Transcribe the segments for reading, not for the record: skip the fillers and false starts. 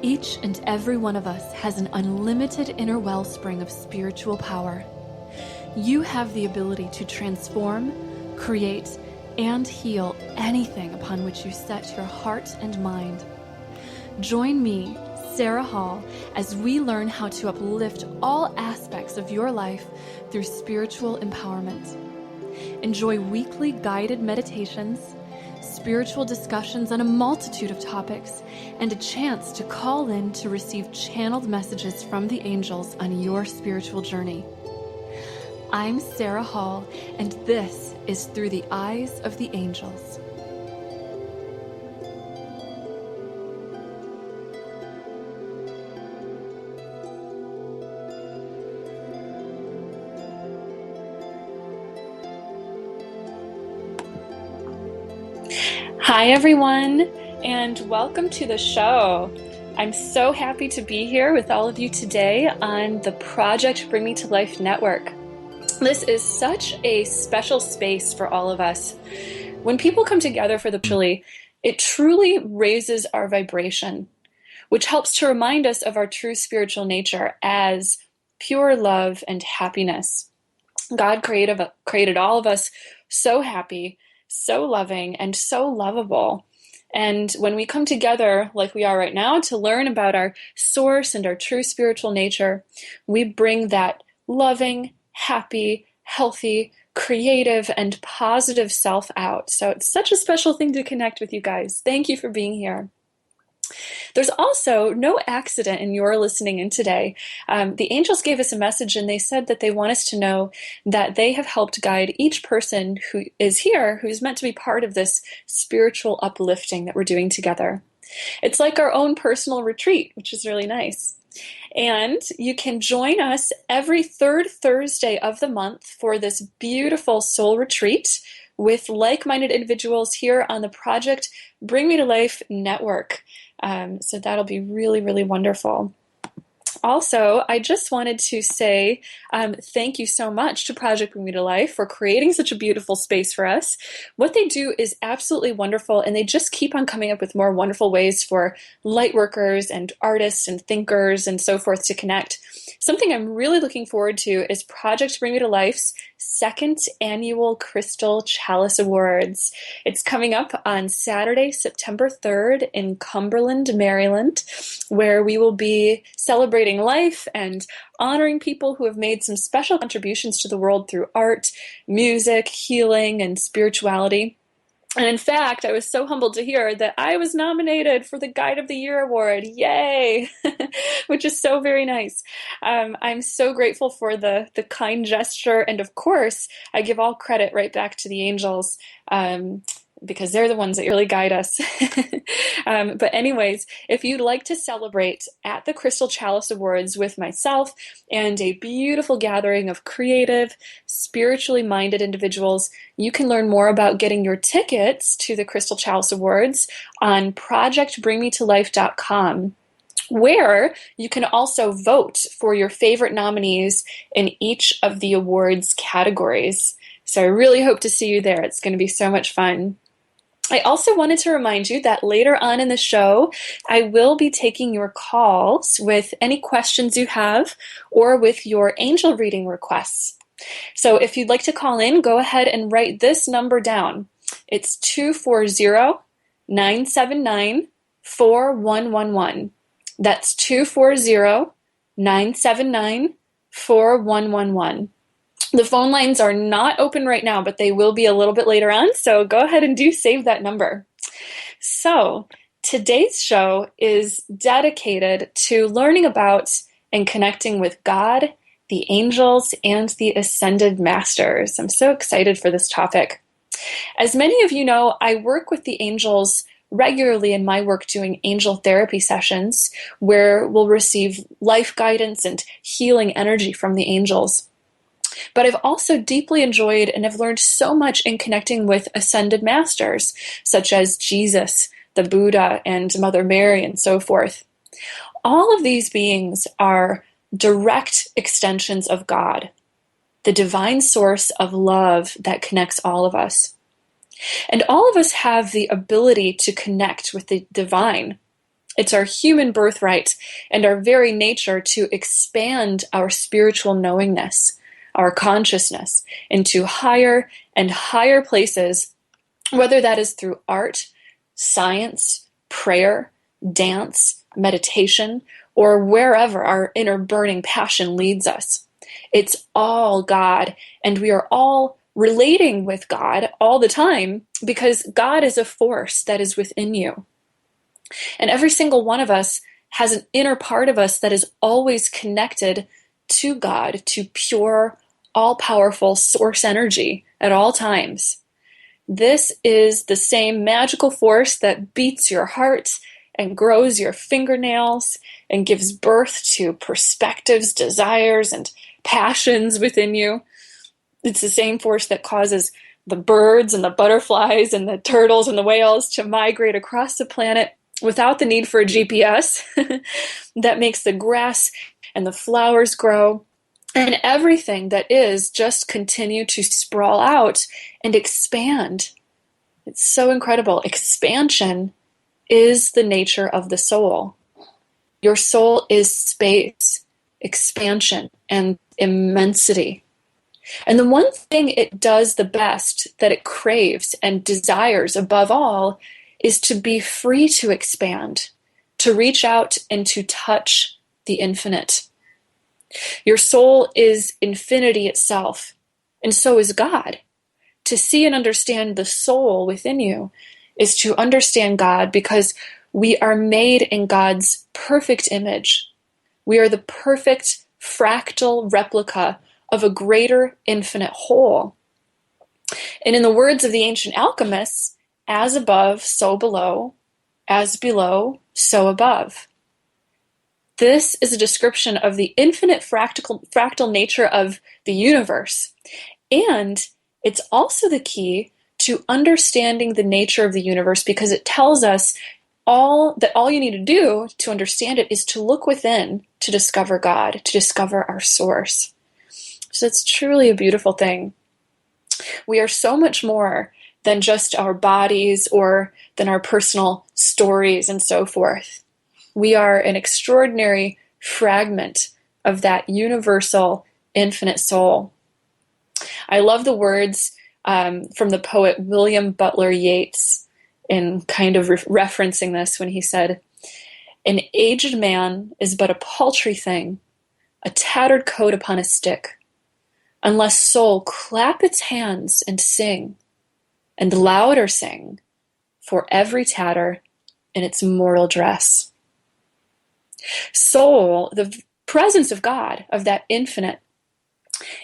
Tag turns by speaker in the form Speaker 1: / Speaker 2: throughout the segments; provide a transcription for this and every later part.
Speaker 1: Each and every one of us has an unlimited inner wellspring of spiritual power. You have the ability to transform, create, and heal anything upon which you set your heart and mind. Join me, Sarah Hall, as we learn how to uplift all aspects of your life through spiritual empowerment. Enjoy weekly guided meditations, spiritual discussions on a multitude of topics, and a chance to call in to receive channeled messages from the angels on your spiritual journey. I'm Sarah Hall, and this is Through the Eyes of the Angels. Hi, everyone, and welcome to the show. I'm so happy to be here with all of you today on the Project Bring Me to Life Network. This is such a special space for all of us. When people come together for it truly raises our vibration, which helps to remind us of our true spiritual nature as pure love and happiness. God created all of us so happy, so loving, and so lovable. And when we come together like we are right now to learn about our source and our true spiritual nature, we bring that loving, happy, healthy, creative, and positive self out. So it's such a special thing to connect with you guys. Thank you for being here. There's also no accident in your listening in today. The angels gave us a message and they said that they want us to know that they have helped guide each person who is here, who's meant to be part of this spiritual uplifting that we're doing together. It's like our own personal retreat, which is really nice. And you can join us every third Thursday of the month for this beautiful soul retreat with like-minded individuals here on the Project Bring Me to Life Network. So that'll be really, really wonderful. Also, I just wanted to say thank you so much to Project Bring Me to Life for creating such a beautiful space for us. What they do is absolutely wonderful, and they just keep on coming up with more wonderful ways for light workers and artists and thinkers and so forth to connect. Something I'm really looking forward to is Project Bring Me to Life's second annual Crystal Chalice Awards. It's coming up on Saturday, September 3rd in Cumberland, Maryland, where we will be celebrating life and honoring people who have made some special contributions to the world through art, music, healing, and spirituality. And in fact, I was so humbled to hear that I was nominated for the Guide of the Year Award. Yay! Which is so very nice. I'm so grateful for the kind gesture. And of course, I give all credit right back to the angels because they're the ones that really guide us. But anyways, if you'd like to celebrate at the Crystal Chalice Awards with myself and a beautiful gathering of creative, spiritually minded individuals, you can learn more about getting your tickets to the Crystal Chalice Awards on projectbringmetolife.com, where you can also vote for your favorite nominees in each of the awards categories. So I really hope to see you there. It's going to be so much fun. I also wanted to remind you that later on in the show, I will be taking your calls with any questions you have or with your angel reading requests. So if you'd like to call in, go ahead and write this number down. It's 240-979-4111. That's 240-979-4111. The phone lines are not open right now, but they will be a little bit later on, so go ahead and do save that number. So today's show is dedicated to learning about and connecting with God, the angels, and the ascended masters. I'm so excited for this topic. As many of you know, I work with the angels regularly in my work doing angel therapy sessions where we'll receive life guidance and healing energy from the angels. But I've also deeply enjoyed and have learned so much in connecting with ascended masters, such as Jesus, the Buddha, and Mother Mary, and so forth. All of these beings are direct extensions of God, the divine source of love that connects all of us. And all of us have the ability to connect with the divine. It's our human birthright and our very nature to expand our spiritual knowingness, our consciousness, into higher and higher places, whether that is through art, science, prayer, dance, meditation, or wherever our inner burning passion leads us. It's all God, and we are all relating with God all the time because God is a force that is within you. And every single one of us has an inner part of us that is always connected to God, to pure, all-powerful source energy at all times. This is the same magical force that beats your heart and grows your fingernails and gives birth to perspectives, desires, and passions within you. It's the same force that causes the birds and the butterflies and the turtles and the whales to migrate across the planet without the need for a GPS, that makes the grass and the flowers grow, and everything that is just continue to sprawl out and expand. It's so incredible. Expansion is the nature of the soul. Your soul is space, expansion, and immensity. And the one thing it does the best, that it craves and desires above all, is to be free to expand, to reach out and to touch the infinite. Your soul is infinity itself, and so is God. To see and understand the soul within you is to understand God, because we are made in God's perfect image. We are the perfect fractal replica of a greater infinite whole. And in the words of the ancient alchemists, as above, so below, as below, so above. This is a description of the infinite fractal nature of the universe. And it's also the key to understanding the nature of the universe, because it tells us all you need to do to understand it is to look within to discover God, to discover our source. So it's truly a beautiful thing. We are so much more than just our bodies or than our personal stories and so forth. We are an extraordinary fragment of that universal infinite soul. I love the words from the poet William Butler Yeats in kind of referencing this when he said, "An aged man is but a paltry thing, a tattered coat upon a stick, unless soul clap its hands and sing, and louder sing, for every tatter in its mortal dress." Soul, the presence of God, of that infinite,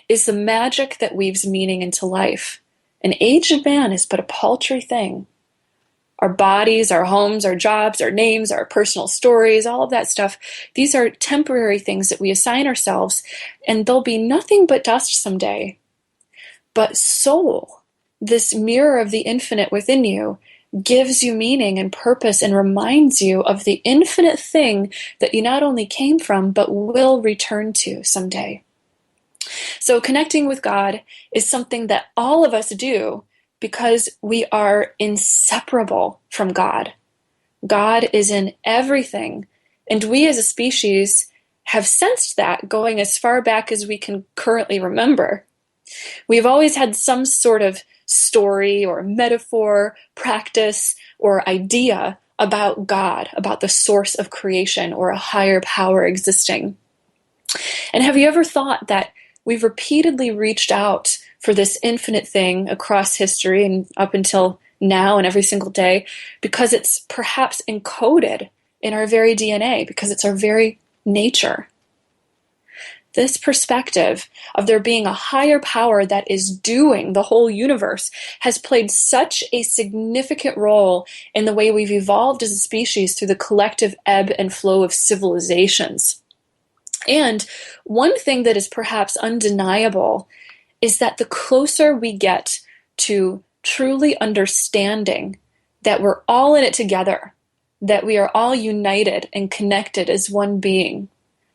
Speaker 1: is the magic that weaves meaning into life. An aged man is but a paltry thing. Our bodies, our homes, our jobs, our names, our personal stories, all of that stuff, these are temporary things that we assign ourselves, and they'll be nothing but dust someday. But soul, this mirror of the infinite within you, gives you meaning and purpose and reminds you of the infinite thing that you not only came from, but will return to someday. So connecting with God is something that all of us do because we are inseparable from God. God is in everything, and we as a species have sensed that going as far back as we can currently remember. We've always had some sort of story or metaphor, practice, or idea about God, about the source of creation or a higher power existing. And have you ever thought that we've repeatedly reached out for this infinite thing across history and up until now and every single day because it's perhaps encoded in our very DNA, because it's our very nature? This perspective of there being a higher power that is doing the whole universe has played such a significant role in the way we've evolved as a species through the collective ebb and flow of civilizations. And one thing that is perhaps undeniable is that the closer we get to truly understanding that we're all in it together, that we are all united and connected as one being,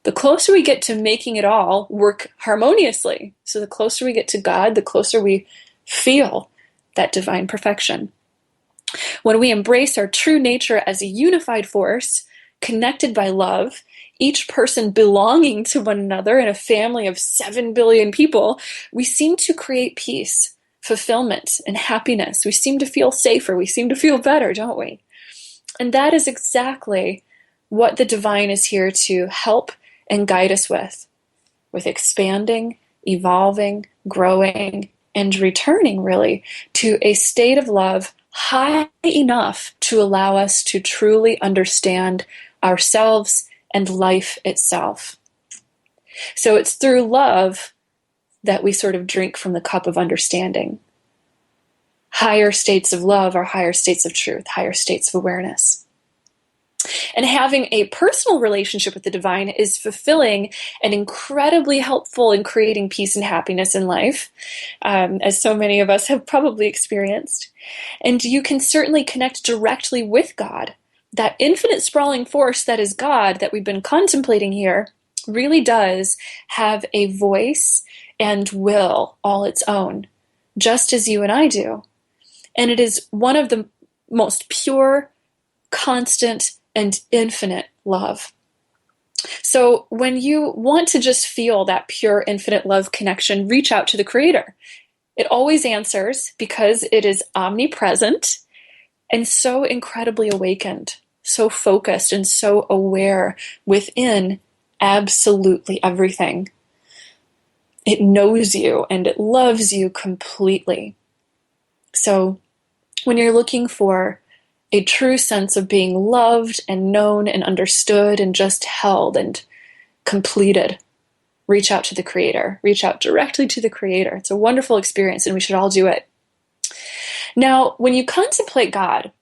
Speaker 1: the closer we get to making it all work harmoniously. So the closer we get to God, the closer we feel that divine perfection. When we embrace our true nature as a unified force, connected by love, each person belonging to one another in a family of 7 billion people, we seem to create peace, fulfillment, and happiness. We seem to feel safer. We seem to feel better, don't we? And that is exactly what the divine is here to help and guide us with expanding, evolving, growing, and returning really to a state of love high enough to allow us to truly understand ourselves and life itself. So it's through love that we sort of drink from the cup of understanding. Higher states of love are higher states of truth, higher states of awareness. And having a personal relationship with the divine is fulfilling and incredibly helpful in creating peace and happiness in life, as so many of us have probably experienced. And you can certainly connect directly with God. That infinite sprawling force that is God that we've been contemplating here really does have a voice and will all its own, just as you and I do. And it is one of the most pure, constant, and infinite love. So when you want to just feel that pure, infinite love connection, reach out to the Creator. It always answers because it is omnipresent and so incredibly awakened, so focused and so aware within absolutely everything. It knows you and it loves you completely. So when you're looking for a true sense of being loved and known and understood and just held and completed, reach out to the Creator. Reach out directly to the Creator. It's a wonderful experience and we should all do it. Now, when you contemplate God,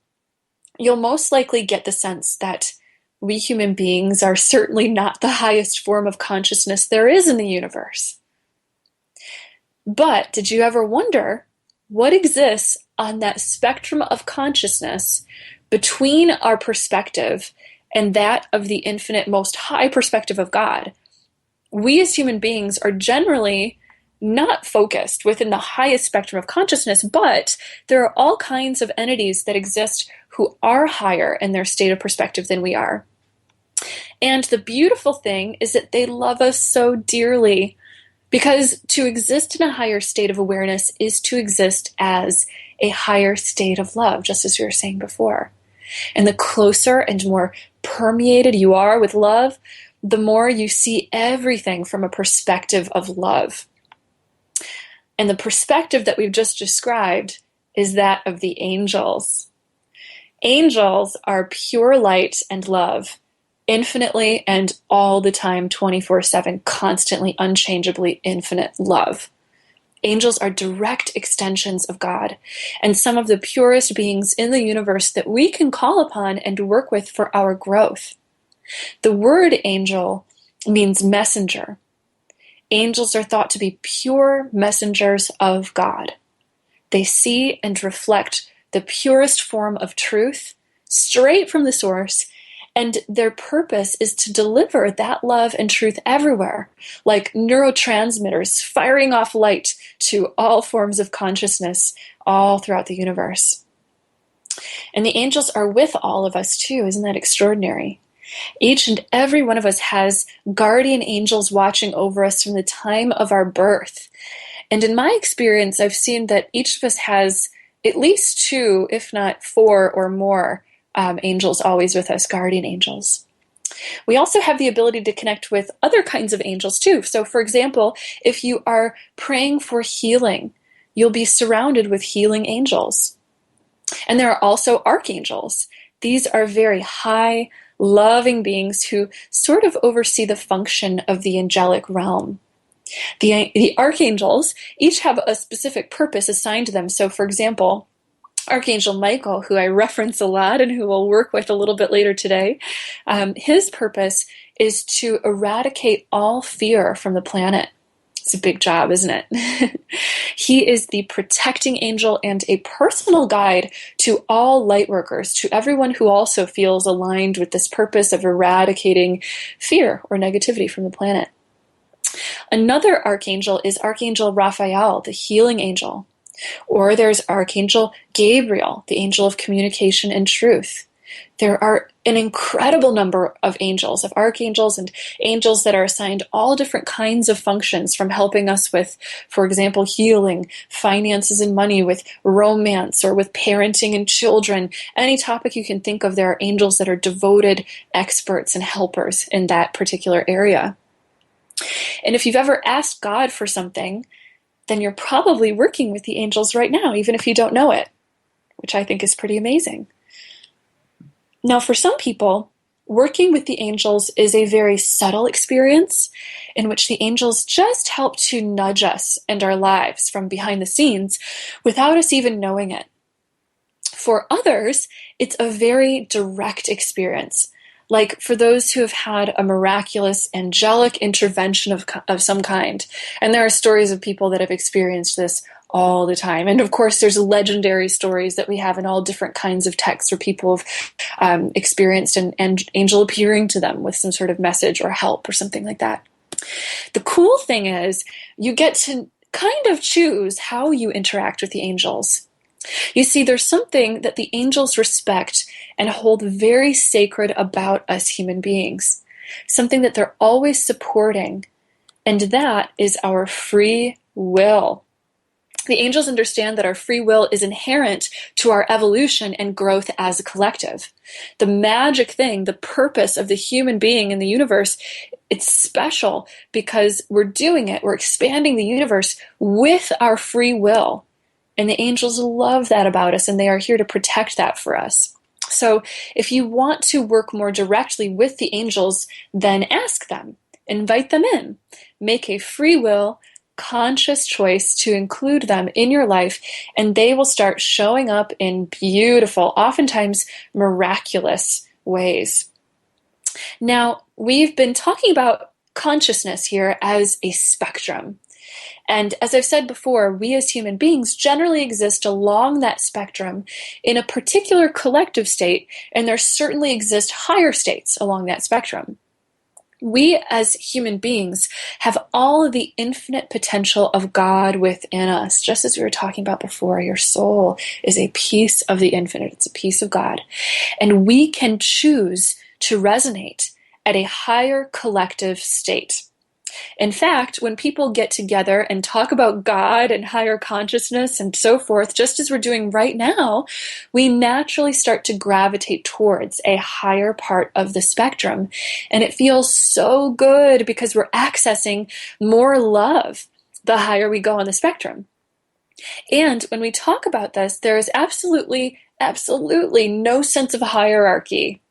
Speaker 1: you'll most likely get the sense that we human beings are certainly not the highest form of consciousness there is in the universe. But did you ever wonder what exists on that spectrum of consciousness between our perspective and that of the infinite, most high perspective of God? We as human beings are generally not focused within the highest spectrum of consciousness, but there are all kinds of entities that exist who are higher in their state of perspective than we are. And the beautiful thing is that they love us so dearly, because to exist in a higher state of awareness is to exist as a higher state of love, just as we were saying before. And the closer and more permeated you are with love, the more you see everything from a perspective of love. And the perspective that we've just described is that of the angels. Angels are pure light and love, infinitely and all the time, 24/7, constantly, unchangeably infinite love. Angels are direct extensions of God and some of the purest beings in the universe that we can call upon and work with for our growth. The word angel means messenger. Angels are thought to be pure messengers of God. They see and reflect the purest form of truth straight from the source, and their purpose is to deliver that love and truth everywhere, like neurotransmitters firing off light to all forms of consciousness all throughout the universe. And the angels are with all of us too. Isn't that extraordinary? Each and every one of us has guardian angels watching over us from the time of our birth. And in my experience, I've seen that each of us has at least 2, if not 4 or more angels always with us, guardian angels. We also have the ability to connect with other kinds of angels too. So for example, if you are praying for healing, you'll be surrounded with healing angels. And there are also archangels. These are very high, loving beings who sort of oversee the function of the angelic realm. The archangels each have a specific purpose assigned to them. So for example, Archangel Michael, who I reference a lot and who we'll work with a little bit later today, his purpose is to eradicate all fear from the planet. It's a big job, isn't it? He is the protecting angel and a personal guide to all light workers, to everyone who also feels aligned with this purpose of eradicating fear or negativity from the planet. Another archangel is Archangel Raphael, the healing angel. Or there's Archangel Gabriel, the angel of communication and truth. There are an incredible number of angels, of archangels and angels that are assigned all different kinds of functions, from helping us with, for example, healing, finances and money, with romance, or with parenting and children. Any topic you can think of, there are angels that are devoted experts and helpers in that particular area. And if you've ever asked God for something, then you're probably working with the angels right now, even if you don't know it, which I think is pretty amazing. Now, for some people, working with the angels is a very subtle experience in which the angels just help to nudge us and our lives from behind the scenes without us even knowing it. For others, it's a very direct experience, like for those who have had a miraculous angelic intervention of some kind. And there are stories of people that have experienced this all the time. And of course, there's legendary stories that we have in all different kinds of texts where people have experienced an angel appearing to them with some sort of message or help or something like that. The cool thing is you get to kind of choose how you interact with the angels. You see, there's something that the angels respect and hold very sacred about us human beings, something that they're always supporting, and that is our free will. The angels understand that our free will is inherent to our evolution and growth as a collective. The magic thing, the purpose of the human being in the universe, it's special because we're doing it, we're expanding the universe with our free will. And the angels love that about us, and they are here to protect that for us. So if you want to work more directly with the angels, then ask them, invite them in, make a free will, conscious choice to include them in your life, and they will start showing up in beautiful, oftentimes miraculous ways. Now, we've been talking about consciousness here as a spectrum. And as I've said before, we as human beings generally exist along that spectrum in a particular collective state, and there certainly exist higher states along that spectrum. We as human beings have all of the infinite potential of God within us. Just as we were talking about before, your soul is a piece of the infinite. It's a piece of God. And we can choose to resonate at a higher collective state. In fact, when people get together and talk about God and higher consciousness and so forth, just as we're doing right now, we naturally start to gravitate towards a higher part of the spectrum. And it feels so good because we're accessing more love the higher we go on the spectrum. And when we talk about this, there is absolutely no sense of hierarchy.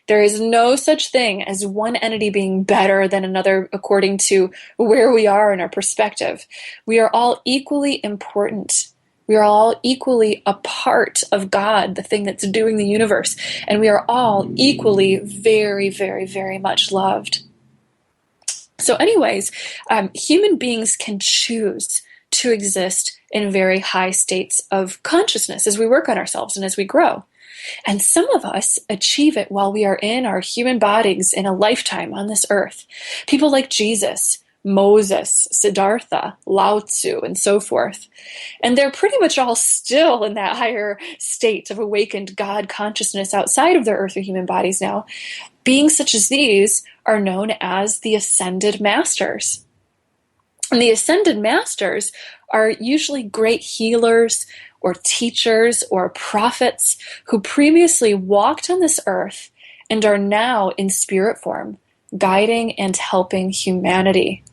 Speaker 1: There is no such thing as one entity being better than another according to where we are in our perspective. We are all equally important. We are all equally a part of God, the thing that's doing the universe. And we are all equally very, very, very much loved. So anyways, human beings can choose to exist in very high states of consciousness as we work on ourselves and as we grow. And some of us achieve it while we are in our human bodies in a lifetime on this earth. People like Jesus, Moses, Siddhartha, Lao Tzu, and so forth. And they're pretty much all still in that higher state of awakened God consciousness outside of their earthly human bodies now. Beings such as these are known as the Ascended Masters. And the Ascended Masters are usually great healers, or teachers, or prophets who previously walked on this earth and are now in spirit form, guiding and helping humanity.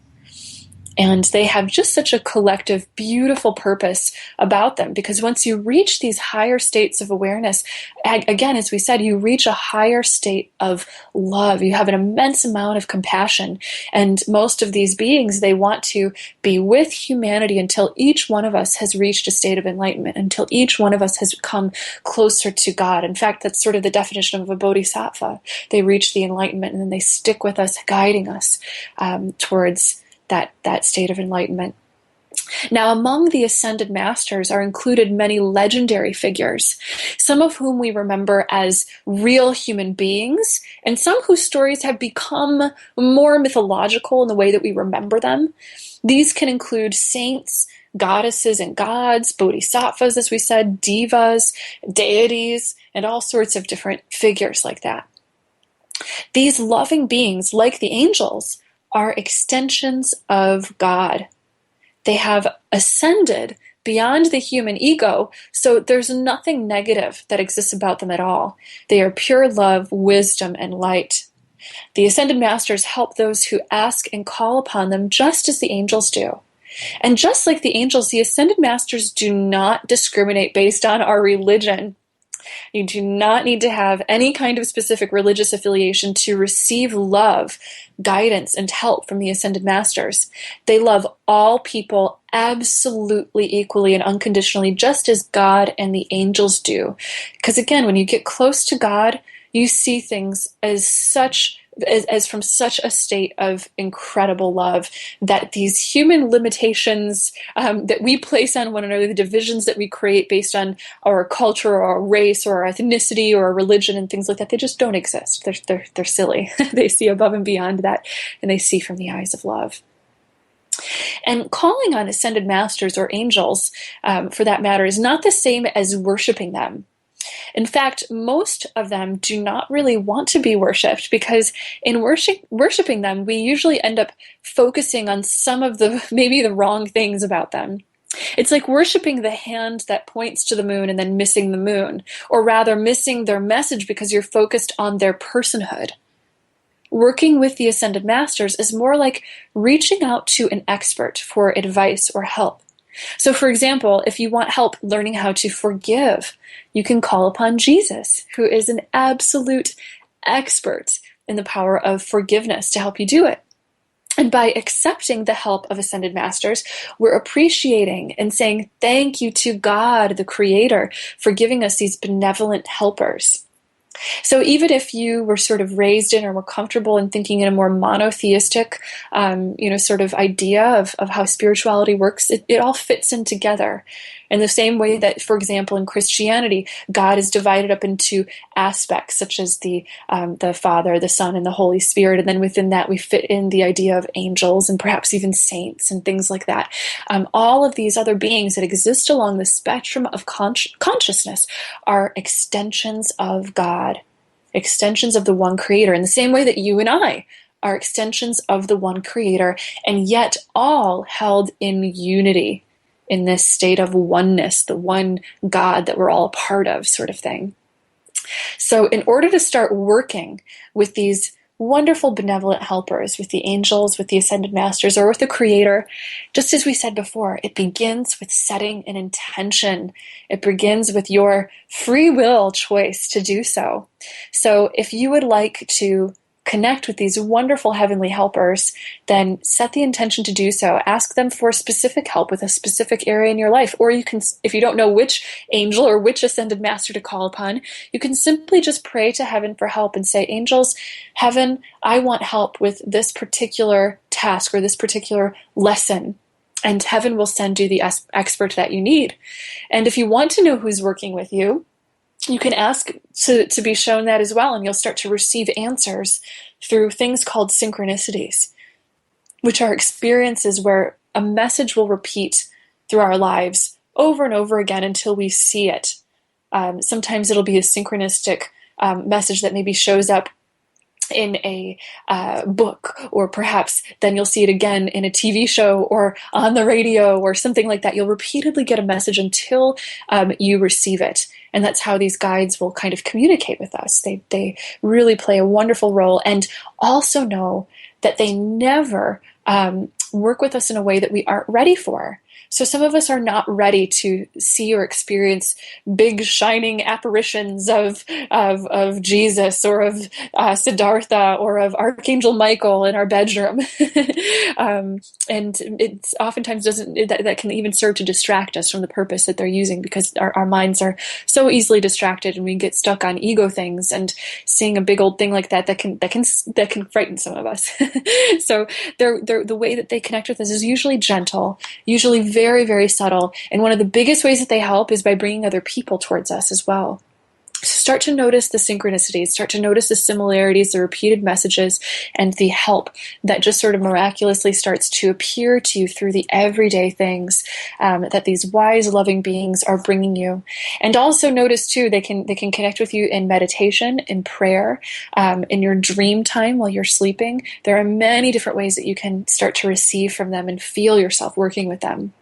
Speaker 1: And they have just such a collective, beautiful purpose about them, because once you reach these higher states of awareness, again, as we said, you reach a higher state of love. You have an immense amount of compassion. And most of these beings, they want to be with humanity until each one of us has reached a state of enlightenment, until each one of us has come closer to God. In fact, that's sort of the definition of a bodhisattva. They reach the enlightenment and then they stick with us, guiding us towards that state of enlightenment. Now, among the Ascended Masters are included many legendary figures, some of whom we remember as real human beings, and some whose stories have become more mythological in the way that we remember them. These can include saints, goddesses and gods, bodhisattvas, as we said, divas, deities, and all sorts of different figures like that. These loving beings, like the angels, are extensions of God. They have ascended beyond the human ego, so there's nothing negative that exists about them at all. They are pure love, wisdom, and light. The ascended masters help those who ask and call upon them just as the angels do. And just like the angels, the ascended masters do not discriminate based on our religion. You do not need to have any kind of specific religious affiliation to receive love, guidance, and help from the ascended masters. They love all people absolutely equally and unconditionally, just as God and the angels do. Because again, when you get close to God, you see things as from such a state of incredible love that these human limitations that we place on one another, the divisions that we create based on our culture or our race or our ethnicity or our religion and things like that, they just don't exist. They're silly. They see above and beyond that, and they see from the eyes of love. And calling on ascended masters or angels, for that matter, is not the same as worshiping them. In fact, most of them do not really want to be worshipped, because in worshiping them, we usually end up focusing on some of maybe the wrong things about them. It's like worshiping the hand that points to the moon and then missing the moon, or rather missing their message because you're focused on their personhood. Working with the ascended masters is more like reaching out to an expert for advice or help. So, for example, if you want help learning how to forgive, you can call upon Jesus, who is an absolute expert in the power of forgiveness to help you do it. And by accepting the help of ascended masters, we're appreciating and saying thank you to God, the Creator, for giving us these benevolent helpers. So even if you were sort of raised in or were comfortable in thinking in a more monotheistic, sort of idea of how spirituality works, it all fits in together. In the same way that, for example, in Christianity, God is divided up into aspects such as the Father, the Son, and the Holy Spirit, and then within that we fit in the idea of angels and perhaps even saints and things like that. All of these other beings that exist along the spectrum of consciousness are extensions of God, extensions of the one Creator, in the same way that you and I are extensions of the one Creator, and yet all held in unity, in this state of oneness, the one God that we're all a part of, sort of thing. So in order to start working with these wonderful benevolent helpers, with the angels, with the ascended masters, or with the Creator, just as we said before, it begins with setting an intention. It begins with your free will choice to do so. So if you would like to connect with these wonderful heavenly helpers, then set the intention to do so. Ask them for specific help with a specific area in your life. Or you can, if you don't know which angel or which ascended master to call upon, you can simply just pray to heaven for help and say, angels, heaven, I want help with this particular task or this particular lesson. And heaven will send you the expert that you need. And if you want to know who's working with you, you can ask to be shown that as well, and you'll start to receive answers through things called synchronicities, which are experiences where a message will repeat through our lives over and over again until we see it. Sometimes it'll be a synchronistic message that maybe shows up in a book, or perhaps then you'll see it again in a TV show or on the radio or something like that. You'll repeatedly get a message until you receive it. And that's how these guides will kind of communicate with us. They really play a wonderful role, and also know that they never work with us in a way that we aren't ready for. So some of us are not ready to see or experience big shining apparitions of Jesus or of Siddhartha or of Archangel Michael in our bedroom. And it's oftentimes that can even serve to distract us from the purpose that they're using, because our minds are so easily distracted, and we get stuck on ego things, and seeing a big old thing like that can frighten some of us. So the way that they connect with us is usually gentle, usually very, very subtle. And one of the biggest ways that they help is by bringing other people towards us as well. So start to notice the synchronicities, start to notice the similarities, the repeated messages, and the help that just sort of miraculously starts to appear to you through the everyday things that these wise, loving beings are bringing you. And also notice too, they can connect with you in meditation, in prayer, in your dream time while you're sleeping. There are many different ways that you can start to receive from them and feel yourself working with them.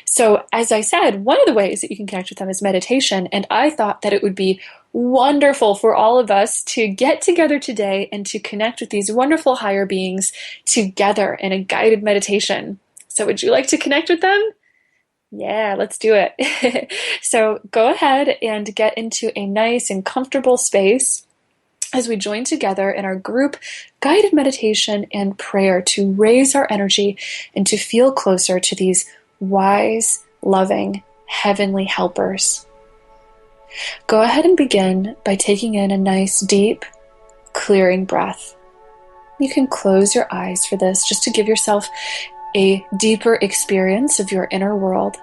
Speaker 1: So, as I said, one of the ways that you can connect with them is meditation, and I thought that it would be wonderful for all of us to get together today and to connect with these wonderful higher beings together in a guided meditation. So, would you like to connect with them? Yeah, let's do it. So, go ahead and get into a nice and comfortable space as we join together in our group guided meditation and prayer to raise our energy and to feel closer to these wise, loving, heavenly helpers. Go ahead and begin by taking in a nice, deep, clearing breath. You can close your eyes for this, just to give yourself a deeper experience of your inner world.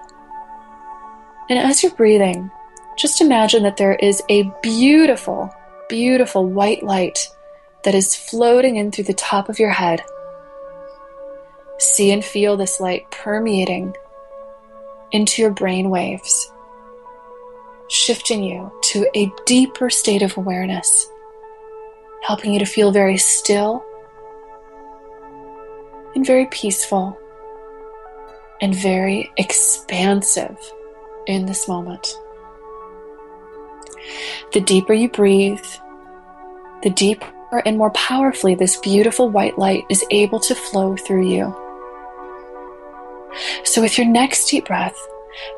Speaker 1: And as you're breathing, just imagine that there is a beautiful, beautiful white light that is floating in through the top of your head. See and feel this light permeating into your brain waves, shifting you to a deeper state of awareness, helping you to feel very still and very peaceful and very expansive in this moment. The deeper you breathe, the deeper and more powerfully this beautiful white light is able to flow through you. So with your next deep breath,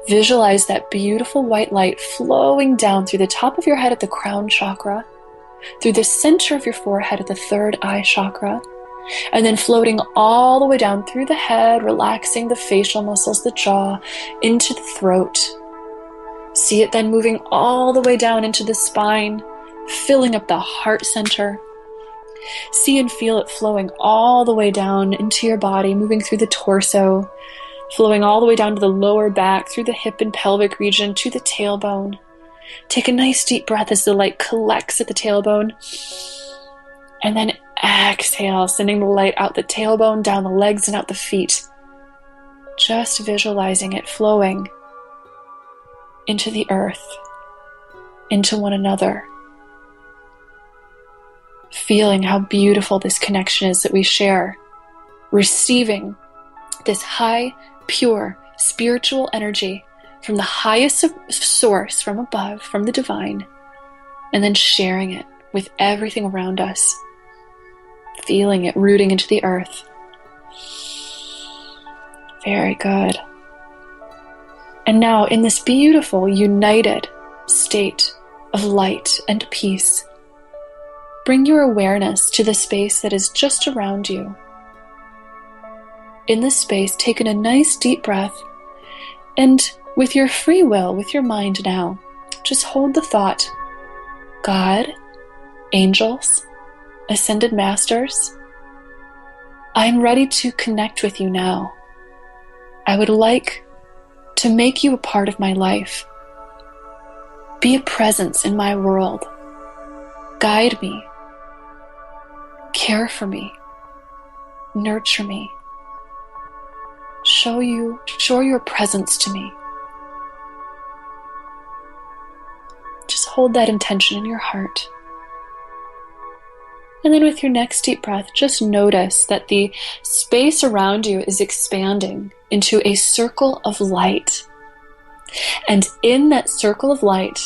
Speaker 1: visualize that beautiful white light flowing down through the top of your head at the crown chakra, through the center of your forehead at the third eye chakra, and then floating all the way down through the head, relaxing the facial muscles, the jaw, into the throat. See it then moving all the way down into the spine, filling up the heart center. See and feel it flowing all the way down into your body, moving through the torso, flowing all the way down to the lower back, through the hip and pelvic region, to the tailbone. Take a nice deep breath as the light collects at the tailbone. And then exhale, sending the light out the tailbone, down the legs, and out the feet. Just visualizing it flowing into the earth, into one another. Feeling how beautiful this connection is that we share. Receiving this high, pure, spiritual energy from the highest source, from above, from the divine, and then sharing it with everything around us. Feeling it rooting into the earth. Very good. And now, in this beautiful, united state of light and peace, bring your awareness to the space that is just around you. In this space, take in a nice deep breath, and with your free will, with your mind now, just hold the thought, God, angels, ascended masters, I'm ready to connect with you now. I would like to make you a part of my life. Be a presence in my world. Guide me. Care for me. Nurture me. Show your presence to me. Just hold that intention in your heart. And then with your next deep breath, just notice that the space around you is expanding into a circle of light. And in that circle of light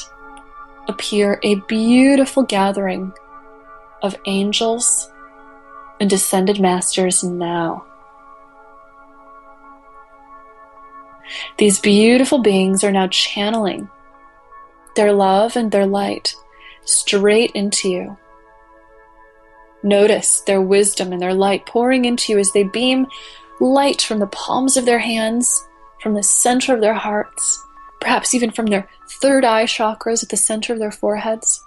Speaker 1: appear a beautiful gathering of angels and ascended masters now. These beautiful beings are now channeling their love and their light straight into you. Notice their wisdom and their light pouring into you as they beam light from the palms of their hands, from the center of their hearts, perhaps even from their third eye chakras at the center of their foreheads.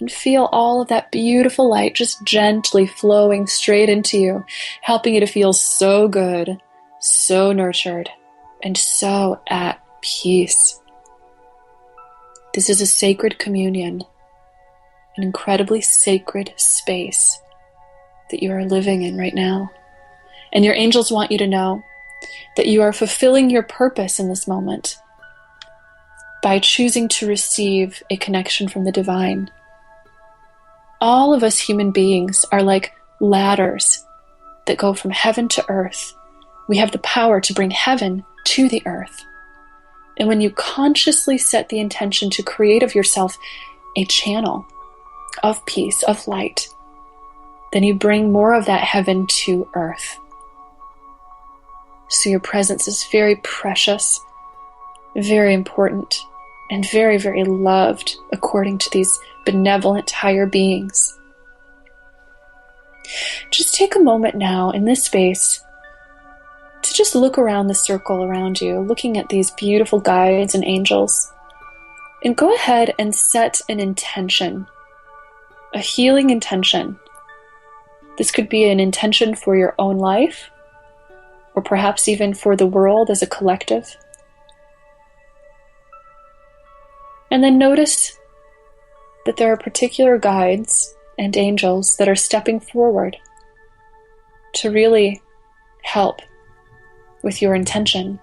Speaker 1: And feel all of that beautiful light just gently flowing straight into you, helping you to feel so good, so nurtured, and so at peace. This is a sacred communion, an incredibly sacred space that you are living in right now. And your angels want you to know that you are fulfilling your purpose in this moment by choosing to receive a connection from the divine. All of us human beings are like ladders that go from heaven to earth. We have the power to bring heaven to the earth. And when you consciously set the intention to create of yourself a channel of peace, of light, then you bring more of that heaven to earth. So your presence is very precious, very important, and very, very loved according to these benevolent higher beings. Just take a moment now in this space to just look around the circle around you, looking at these beautiful guides and angels, and go ahead and set an intention, a healing intention. This could be an intention for your own life, or perhaps even for the world as a collective. And then notice that there are particular guides and angels that are stepping forward to really help with your intention.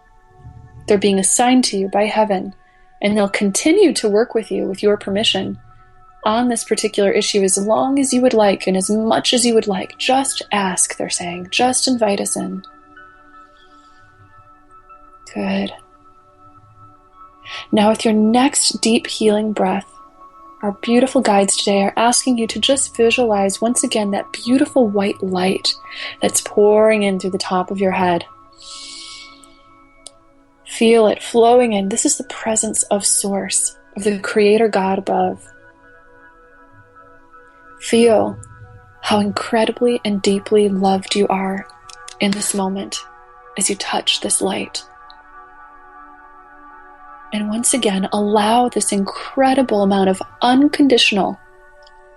Speaker 1: They're being assigned to you by heaven, and they'll continue to work with you with your permission on this particular issue as long as you would like and as much as you would like. Just ask, they're saying. Just invite us in. Good. Now with your next deep healing breath, our beautiful guides today are asking you to just visualize once again that beautiful white light that's pouring in through the top of your head. Feel it flowing in. This is the presence of Source, of the Creator God above. Feel how incredibly and deeply loved you are in this moment as you touch this light. And once again, allow this incredible amount of unconditional,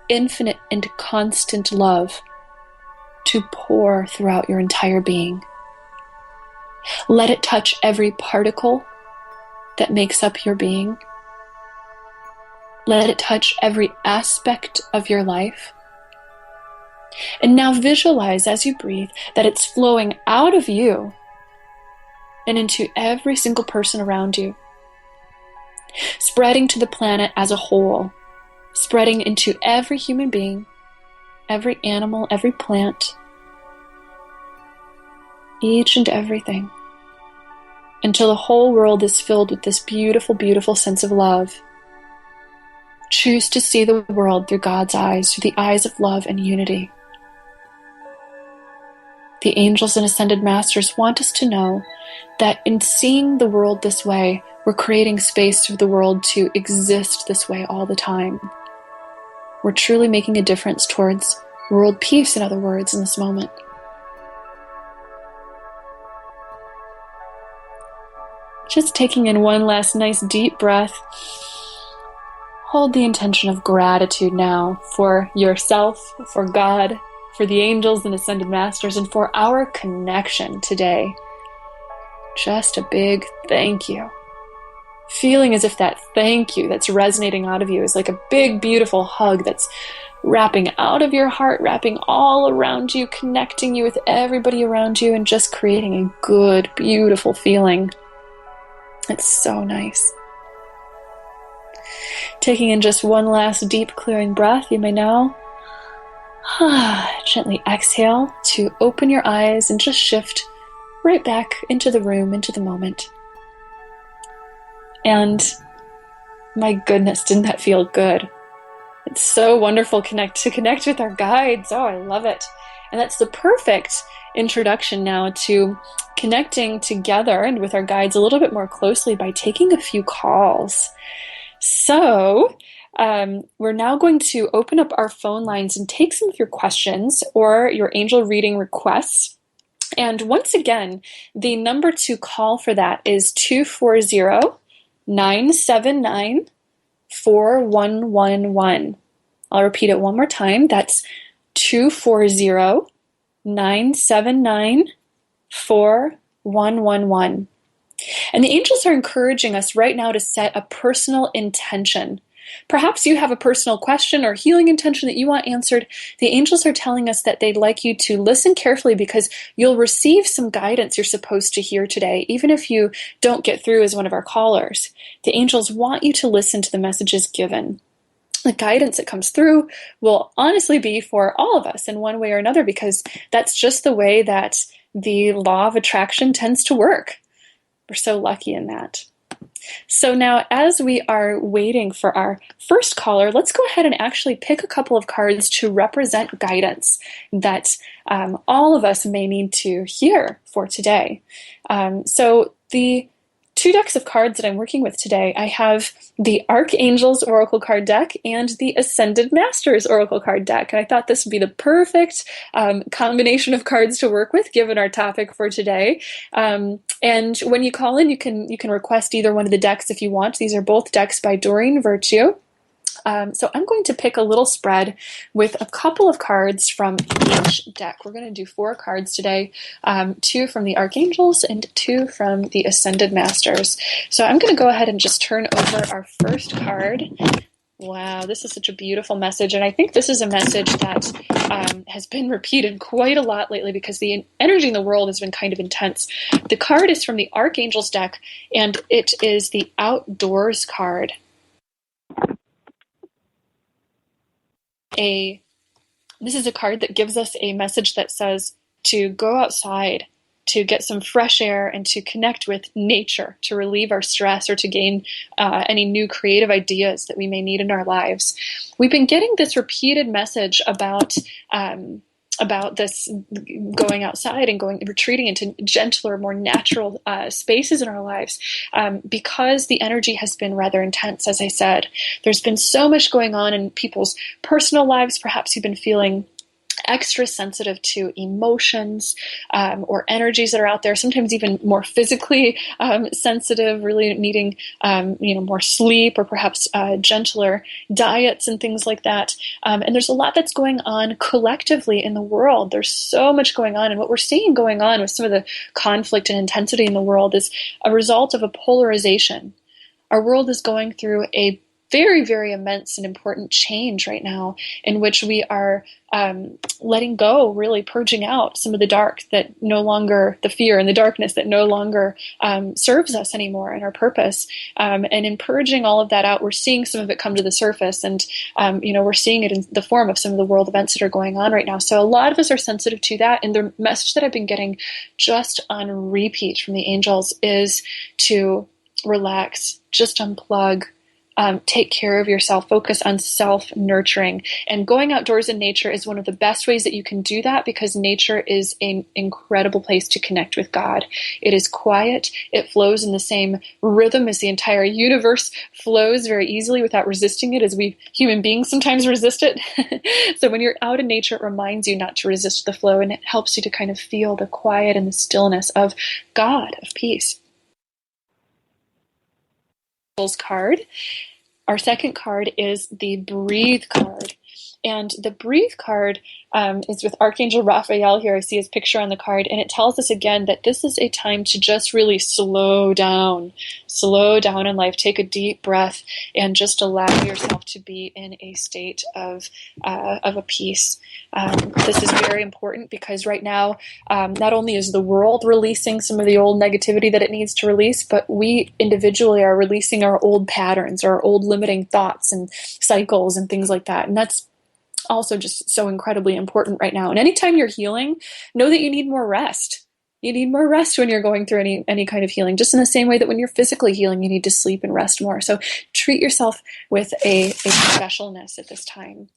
Speaker 1: infinite, and constant love to pour throughout your entire being. Let it touch every particle that makes up your being. Let it touch every aspect of your life. And now visualize as you breathe that it's flowing out of you and into every single person around you, spreading to the planet as a whole, spreading into every human being, every animal, every plant, each and everything, until the whole world is filled with this beautiful, beautiful sense of love. Choose to see the world through God's eyes, through the eyes of love and unity. The angels and ascended masters want us to know that in seeing the world this way, we're creating space for the world to exist this way all the time. We're truly making a difference towards world peace, in other words, in this moment. Just taking in one last nice deep breath. Hold the intention of gratitude now for yourself, for God, for the angels and ascended masters, and for our connection today. Just a big thank you. Feeling as if that thank you that's resonating out of you is like a big, beautiful hug that's wrapping out of your heart, wrapping all around you, connecting you with everybody around you, and just creating a good, beautiful feeling. It's so nice. Taking in just one last deep clearing breath, you may now gently exhale to open your eyes and just shift right back into the room, into the moment. And my goodness, didn't that feel good? It's so wonderful to connect with our guides. Oh, I love it. And that's the perfect introduction now to connecting together and with our guides a little bit more closely by taking a few calls. So we're now going to open up our phone lines and take some of your questions or your angel reading requests. And once again, the number to call for that is 240-979-4111. I'll repeat it one more time. That's 240-979-4111. And the angels are encouraging us right now to set a personal intention. Perhaps you have a personal question or healing intention that you want answered. The angels are telling us that they'd like you to listen carefully because you'll receive some guidance you're supposed to hear today, even if you don't get through as one of our callers. The angels want you to listen to the messages given. The guidance that comes through will honestly be for all of us in one way or another, because that's just the way that the law of attraction tends to work. We're so lucky in that. So now, as we are waiting for our first caller, let's go ahead and actually pick a couple of cards to represent guidance that all of us may need to hear for today. So the two decks of cards that I'm working with today, I have the Archangel's Oracle card deck and the Ascended Masters Oracle card deck. And I thought this would be the perfect combination of cards to work with, given our topic for today. And when you call in, you can request either one of the decks if you want. These are both decks by Doreen Virtue. So I'm going to pick a little spread with a couple of cards from each deck. We're going to do 4 cards today, 2 from the Archangels and 2 from the Ascended Masters. So I'm going to go ahead and just turn over our first card. Wow, this is such a beautiful message, and I think this is a message that has been repeated quite a lot lately because the energy in the world has been kind of intense. The card is from the Archangels deck, and it is the Outdoors card. This is a card that gives us a message that says to go outside, to get some fresh air, and to connect with nature, to relieve our stress or to gain any new creative ideas that we may need in our lives. We've been getting this repeated message about this going outside and retreating into gentler, more natural spaces in our lives because the energy has been rather intense, as I said. There's been so much going on in people's personal lives. Perhaps you've been feeling extra sensitive to emotions or energies that are out there, sometimes even more physically sensitive, really needing more sleep or perhaps gentler diets and things like that. And there's a lot that's going on collectively in the world. There's so much going on, and what we're seeing going on with some of the conflict and intensity in the world is a result of a polarization. Our world is going through a very, very immense and important change right now, in which we are letting go, really purging out some of the dark that no longer, the fear and the darkness that no longer serves us anymore and our purpose. And in purging all of that out, we're seeing some of it come to the surface, and we're seeing it in the form of some of the world events that are going on right now. So a lot of us are sensitive to that, and the message that I've been getting just on repeat from the angels is to relax, just unplug. Take care of yourself, focus on self-nurturing. And going outdoors in nature is one of the best ways that you can do that, because nature is an incredible place to connect with God. It is quiet. It flows in the same rhythm as the entire universe flows very easily without resisting it, as we human beings sometimes resist it. So when you're out in nature, it reminds you not to resist the flow, and it helps you to kind of feel the quiet and the stillness of God, of peace. Card. Our second card is the Breathe card. And the Breathe card is with Archangel Raphael here. I see his picture on the card, and it tells us again that this is a time to just really slow down in life. Take a deep breath and just allow yourself to be in a state of a peace. This is very important because right now, not only is the world releasing some of the old negativity that it needs to release, but we individually are releasing our old patterns, our old limiting thoughts and cycles and things like that. And that's also just so incredibly important right now. And anytime you're healing, know that you need more rest. You need more rest when you're going through any kind of healing, just in the same way that when you're physically healing, you need to sleep and rest more. So treat yourself with a specialness at this time.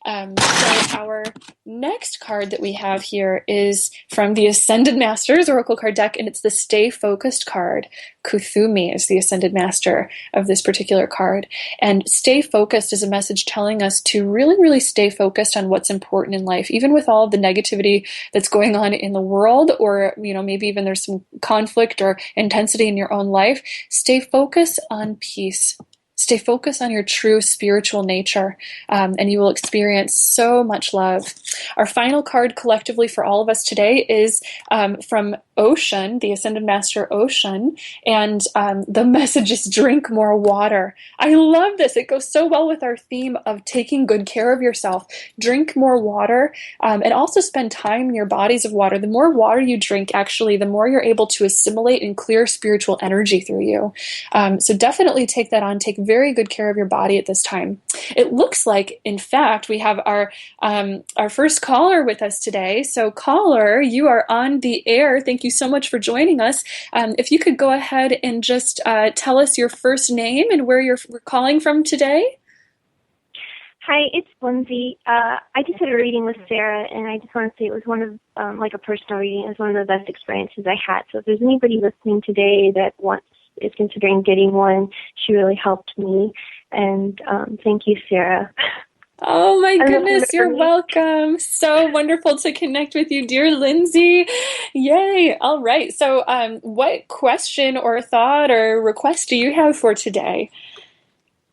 Speaker 1: So our next card that we have here is from the Ascended Masters Oracle card deck, and it's the Stay Focused card. Kuthumi is the Ascended Master of this particular card. And stay focused is a message telling us to really, really stay focused on what's important in life, even with all of the negativity that's going on in the world, or maybe even there's some conflict or intensity in your own life. Stay focused on peace. Stay focused on your true spiritual nature, and you will experience so much love. Our final card collectively for all of us today is from Ocean, the Ascended Master Ocean, and the message is drink more water. I love this. It goes so well with our theme of taking good care of yourself. Drink more water, and also spend time in your bodies of water. The more water you drink, actually, the more you're able to assimilate and clear spiritual energy through you. So definitely take that on. Take very good care of your body at this time. It looks like, in fact, we have our first caller with us today. So caller, you are on the air. Thank you so much for joining us. If you could go ahead and just tell us your first name and where you're calling from today.
Speaker 2: Hi, it's Lindsay. I just had a reading with Sarah, and I just want to say it was one of, like a personal reading, it was one of the best experiences I had. So if there's anybody listening today that is considering getting one, she really helped me. And thank you, Sarah.
Speaker 1: Oh my goodness, you're welcome. So wonderful to connect with you, dear Lindsay. Yay. All right. So what question or thought or request do you have for today?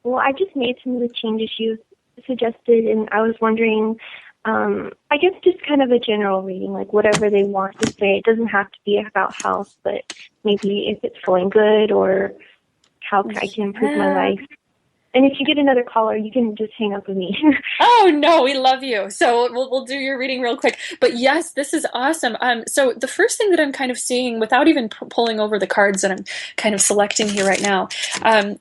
Speaker 2: Well, I just made some of the changes you suggested, and I was wondering, I guess just kind of a general reading, like whatever they want to say. It doesn't have to be about health, but maybe if it's going good or how I can improve my life. And if you get another caller, you can just hang up with me.
Speaker 1: Oh, no, we love you. So we'll do your reading real quick. But yes, this is awesome. So the first thing that I'm kind of seeing, without even pulling over the cards that I'm kind of selecting here right now,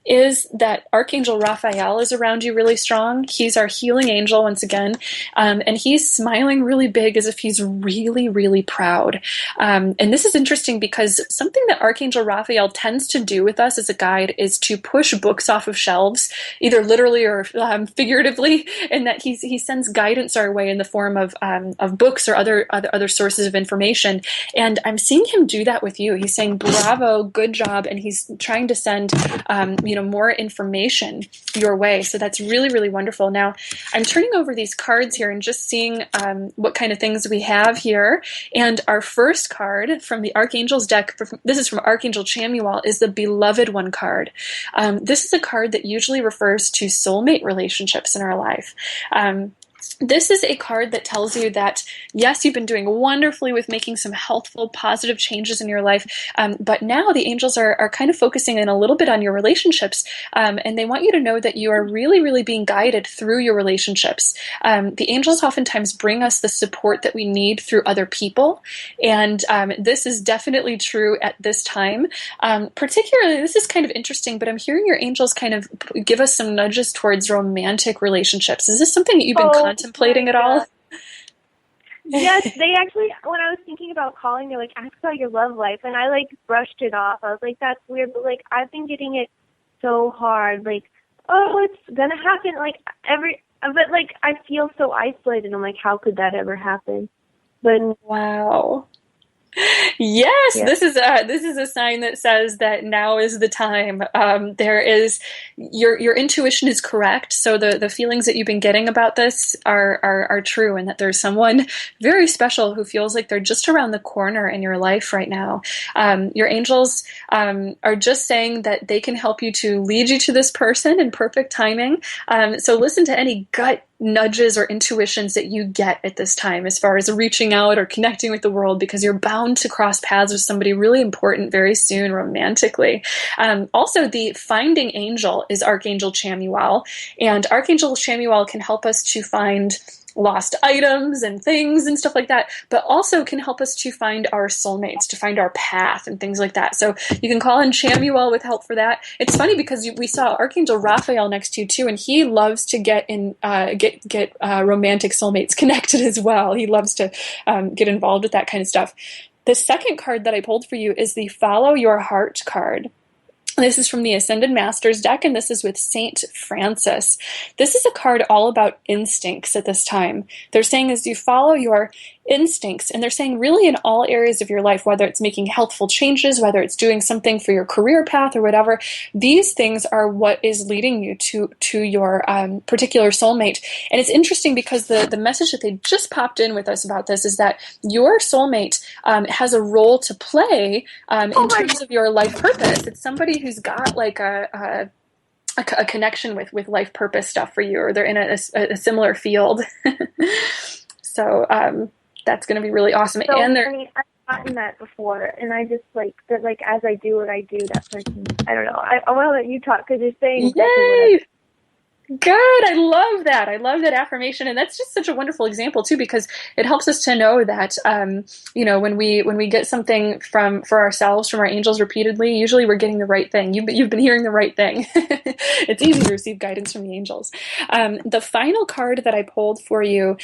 Speaker 1: is that Archangel Raphael is around you really strong. He's our healing angel once again. And he's smiling really big as if he's really, really proud. And this is interesting because something that Archangel Raphael tends to do with us as a guide is to push books off of shelves, either literally or figuratively, and that he sends guidance our way in the form of books or other sources of information. And I'm seeing him do that with you. He's saying, bravo, good job, and he's trying to send more information your way. So that's really, really wonderful. Now, I'm turning over these cards here and just seeing what kind of things we have here. And our first card from the Archangel's deck, this is from Archangel Chamuel, is the Beloved One card. This is a card that usually refers to soulmate relationships in our life. This is a card that tells you that, yes, you've been doing wonderfully with making some healthful, positive changes in your life, but now the angels are kind of focusing in a little bit on your relationships, and they want you to know that you are really, really being guided through your relationships. The angels oftentimes bring us the support that we need through other people, and this is definitely true at this time. Particularly, this is kind of interesting, but I'm hearing your angels kind of give us some nudges towards romantic relationships. Is this something that you've been contemplating at all?
Speaker 2: Yes, they actually, when I was thinking about calling, they're like, ask about your love life, and I brushed it off. I was like, that's weird, but I've been getting it so hard, oh, it's gonna happen, but I feel so isolated. I'm like, how could that ever happen? But
Speaker 1: wow. Yes, yeah. This is a sign that says that now is the time. There is your intuition is correct. So the feelings that you've been getting about this are true, and that there's someone very special who feels like they're just around the corner in your life right now. Your angels are just saying that they can help you to lead you to this person in perfect timing. So listen to any gut nudges or intuitions that you get at this time as far as reaching out or connecting with the world, because you're bound to cross paths with somebody really important very soon romantically. Also, the finding angel is Archangel Chamuel, and Archangel Chamuel can help us to find lost items and things and stuff like that, but also can help us to find our soulmates, to find our path and things like that. So you can call in Chamuel with help for that. It's funny because we saw Archangel Raphael next to you too, and he loves to get romantic soulmates connected as well. He loves to get involved with that kind of stuff. The second card that I pulled for you is the Follow Your Heart card. This is from the Ascended Masters deck, and this is with Saint Francis. This is a card all about instincts at this time. They're saying as you follow your instincts, and they're saying really in all areas of your life, whether it's making healthful changes, whether it's doing something for your career path or whatever, these things are what is leading you to your particular soulmate. And it's interesting because the message that they just popped in with us about this is that your soulmate has a role to play in terms of your life purpose. It's somebody who's got a connection with life purpose stuff for you, or they're in a similar field. So that's going to be really awesome.
Speaker 2: So,
Speaker 1: And
Speaker 2: I mean, I've gotten that before, and I just like that. Like as I do what I do, that person. I don't know. I want to let you talk because you're saying exactly what
Speaker 1: yay! Good. I love that. I love that affirmation. And that's just such a wonderful example too, because it helps us to know that, when we get something for ourselves, from our angels repeatedly, usually we're getting the right thing. You've been hearing the right thing. It's easy to receive guidance from the angels. The final card that I pulled for you,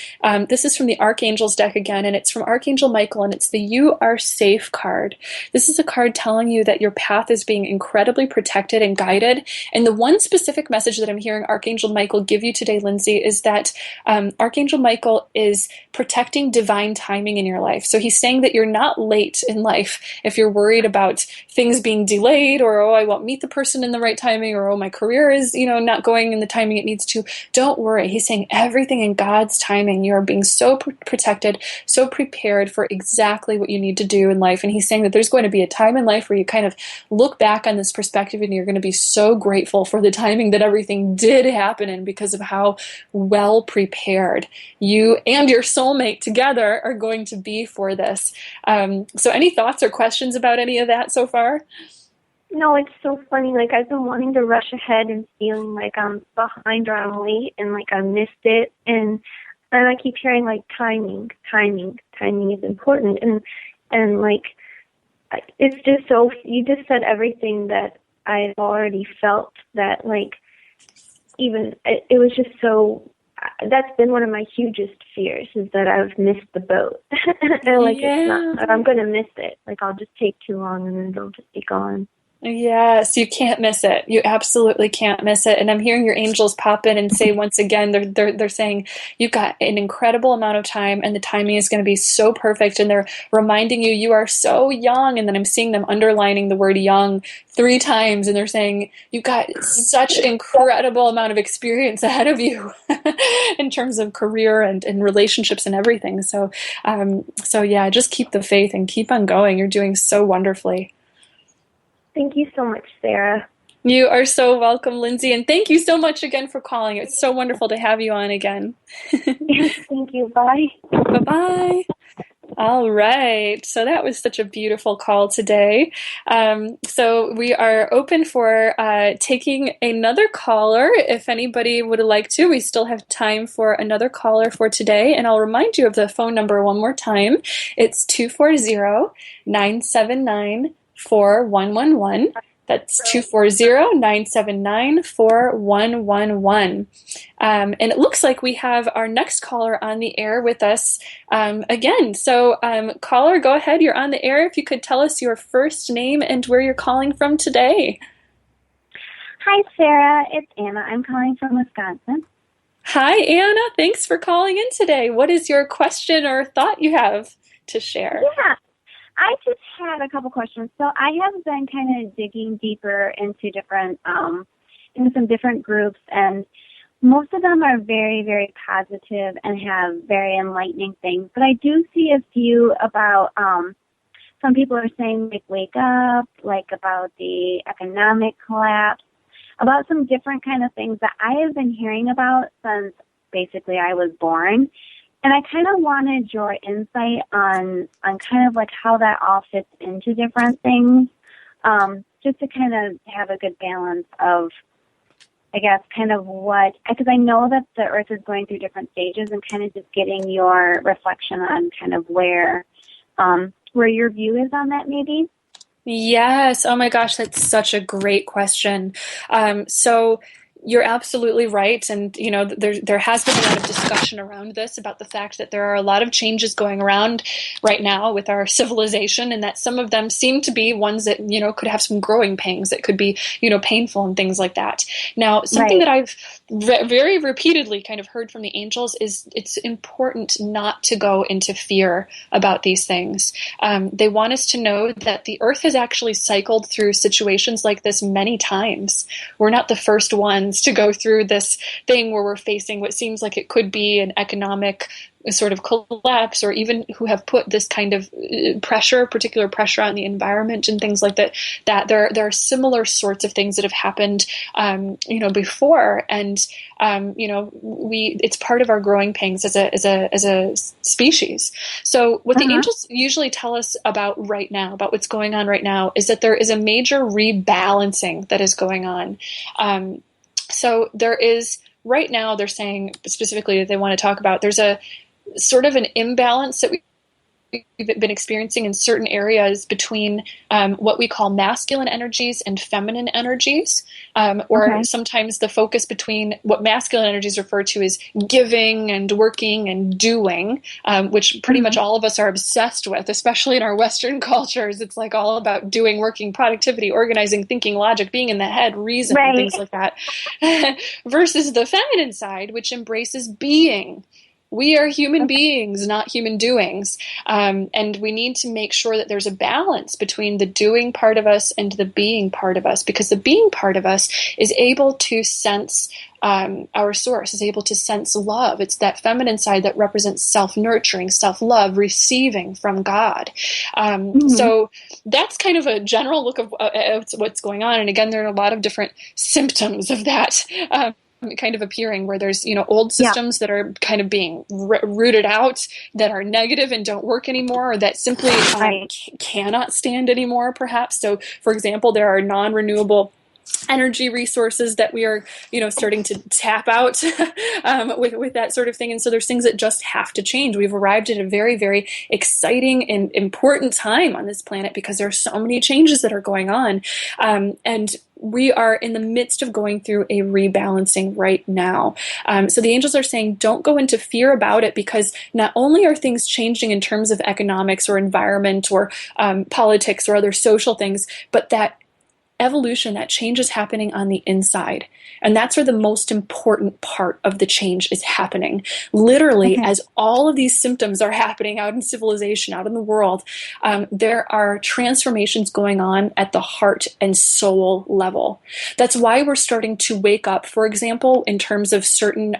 Speaker 1: this is from the Archangels deck again, and it's from Archangel Michael, and it's the You Are Safe card. This is a card telling you that your path is being incredibly protected and guided. And the one specific message that I'm hearing Archangel Michael give you today, Lindsay, is that Archangel Michael is protecting divine timing in your life. So he's saying that you're not late in life if you're worried about things being delayed, or, oh, I won't meet the person in the right timing, or, oh, my career is, not going in the timing it needs to. Don't worry. He's saying everything in God's timing. You are being so protected, so prepared for exactly what you need to do in life. And he's saying that there's going to be a time in life where you kind of look back on this perspective and you're going to be so grateful for the timing that everything did happen in, because of how well prepared you and your soulmate together are going to be for this. So any thoughts or questions about any of that so far?
Speaker 2: No, it's so funny. Like, I've been wanting to rush ahead and feeling like I'm behind or I'm late and like I missed it. And I keep hearing like timing is important. And like, it's just so, you just said everything that I've already felt, that like, even it was just so, that's been one of my hugest fears, is that I've missed the boat. And like, it's not, I'm going to miss it. Like, I'll just take too long and then it'll just be gone.
Speaker 1: Yes, you can't miss it. You absolutely can't miss it. And I'm hearing your angels pop in and say once again, they're saying you've got an incredible amount of time, and the timing is going to be so perfect. And they're reminding you, you are so young. And then I'm seeing them underlining the word young 3 times, and they're saying you've got such incredible amount of experience ahead of you in terms of career and relationships and everything. So yeah, just keep the faith and keep on going. You're doing so wonderfully.
Speaker 2: Thank you so much, Sarah.
Speaker 1: You are so welcome, Lindsay, and thank you so much again for calling. It's so wonderful to have you on again.
Speaker 2: Yes, thank you. Bye.
Speaker 1: Bye-bye. All right. So that was such a beautiful call today. So we are open for taking another caller if anybody would like to. We still have time for another caller for today. And I'll remind you of the phone number one more time. It's 240-979-4111. That's 240-979-4111. And it looks like we have our next caller on the air with us again. So caller, go ahead. You're on the air. If you could tell us your first name and where you're calling from today.
Speaker 3: Hi, Sarah. It's Anna. I'm calling from Wisconsin.
Speaker 1: Hi, Anna. Thanks for calling in today. What is your question or thought you have to share?
Speaker 3: Yeah. I just had a couple questions. So I have been kind of digging deeper into into some different groups, and most of them are very, very positive and have very enlightening things. But I do see a few about, some people are saying, like, wake up, like about the economic collapse, about some different kind of things that I have been hearing about since basically I was born. And I kind of wanted your insight on kind of like how that all fits into different things, just to kind of have a good balance of, I guess, kind of what, because I know that the Earth is going through different stages, and kind of just getting your reflection on kind of where your view is on that, maybe.
Speaker 1: Yes. Oh my gosh, that's such a great question. So you're absolutely right. And, there has been a lot of discussion around this, about the fact that there are a lot of changes going around right now with our civilization, and that some of them seem to be ones that, could have some growing pains, that could be, painful and things like that. Now, something that I've very repeatedly kind of heard from the angels is it's important not to go into fear about these things. They want us to know that the Earth has actually cycled through situations like this many times. We're not the first ones humans to go through this thing where we're facing what seems like it could be an economic sort of collapse, or even who have put this kind of particular pressure on the environment and things like that, that there are similar sorts of things that have happened, before. And, it's part of our growing pains as a species. So what the angels usually tell us about right now, about what's going on right now, is that there is a major rebalancing that is going on. So there is, right now, they're saying specifically that they want to talk about, there's a sort of an imbalance that we've been experiencing in certain areas between what we call masculine energies and feminine energies, or sometimes the focus between what masculine energies refer to as giving and working and doing, which pretty much all of us are obsessed with, especially in our Western cultures. It's like all about doing, working, productivity, organizing, thinking, logic, being in the head, reason, and things like that, versus the feminine side, which embraces being. We are human beings, not human doings. And we need to make sure that there's a balance between the doing part of us and the being part of us, because the being part of us is able to sense our source, is able to sense love. It's that feminine side that represents self-nurturing, self-love, receiving from God. So that's kind of a general look of what's going on. And again, there are a lot of different symptoms of that. Kind of appearing, where there's, old systems that are kind of being rooted out, that are negative and don't work anymore, or that simply cannot stand anymore, perhaps. So, for example, there are non-renewable energy resources that we are, starting to tap out with that sort of thing. And so there's things that just have to change. We've arrived at a very, very exciting and important time on this planet, because there are so many changes that are going on. And we are in the midst of going through a rebalancing right now. So the angels are saying, don't go into fear about it, because not only are things changing in terms of economics or environment or politics or other social things, but that evolution, that change is happening on the inside. And that's where the most important part of the change is happening. Literally, as all of these symptoms are happening out in civilization, out in the world, there are transformations going on at the heart and soul level. That's why we're starting to wake up, for example, in terms of certain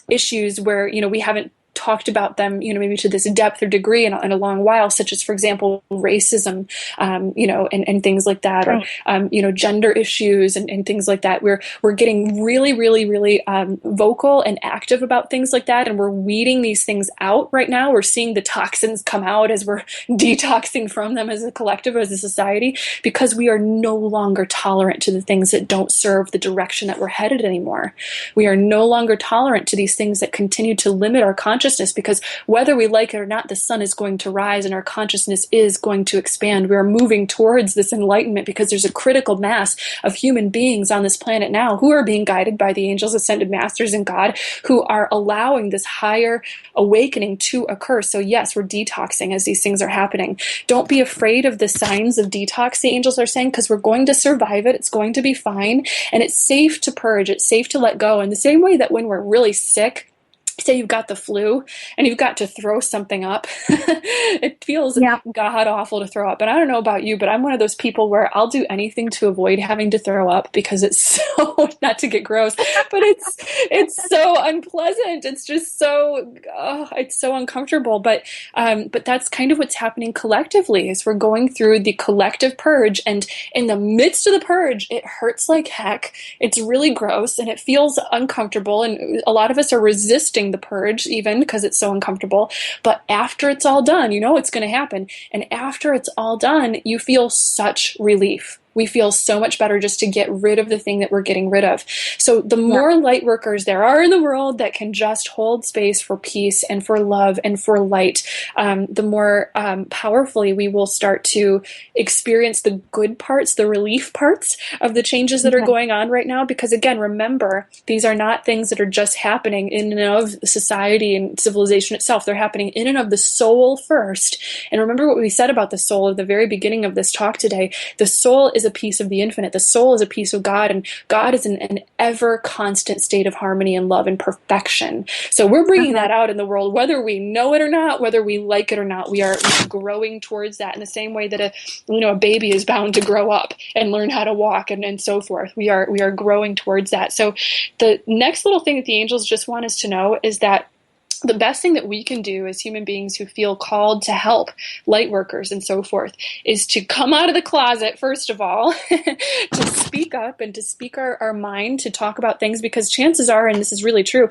Speaker 1: issues where, we haven't talked about them, maybe to this depth or degree in a long while, such as, for example, racism, and things like that, or, gender issues and things like that. We're getting really, really, really vocal and active about things like that, and we're weeding these things out right now. We're seeing the toxins come out as we're detoxing from them as a collective, as a society, because we are no longer tolerant to the things that don't serve the direction that we're headed anymore. We are no longer tolerant to these things that continue to limit our consciousness, because whether we like it or not, the sun is going to rise and our consciousness is going to expand. We are moving towards this enlightenment, because there's a critical mass of human beings on this planet now who are being guided by the angels, ascended masters, and God, who are allowing this higher awakening to occur. So yes, we're detoxing as these things are happening. Don't be afraid of the signs of detox, the angels are saying, because we're going to survive it. It's going to be fine. And it's safe to purge. It's safe to let go. In the same way that when we're really sick, say you've got the flu and you've got to throw something up, it feels god awful to throw up. And I don't know about you, but I'm one of those people where I'll do anything to avoid having to throw up, because it's so, not to get gross, but it's so unpleasant. It's just so, it's so uncomfortable. But that's kind of what's happening collectively, is we're going through the collective purge. And in the midst of the purge, it hurts like heck. It's really gross and it feels uncomfortable. And a lot of us are resisting the purge, even because it's so uncomfortable. But after it's all done, it's going to happen. And after it's all done, you feel such relief. We feel so much better just to get rid of the thing that we're getting rid of. So the more light workers there are in the world that can just hold space for peace and for love and for light, the more powerfully we will start to experience the good parts, the relief parts of the changes that are going on right now. Because again, remember, these are not things that are just happening in and of society and civilization itself. They're happening in and of the soul first. And remember what we said about the soul at the very beginning of this talk today. The soul is a piece of the infinite. The soul is a piece of God, and God is in an ever constant state of harmony and love and perfection. So we're bringing that out in the world, whether we know it or not, whether we like it or not. We are growing towards that in the same way that a baby is bound to grow up and learn how to walk and so forth. We are growing towards that. So the next little thing that the angels just want us to know is that the best thing that we can do as human beings who feel called to help light workers and so forth is to come out of the closet, first of all, to speak up and to speak our mind, to talk about things, because chances are, and this is really true,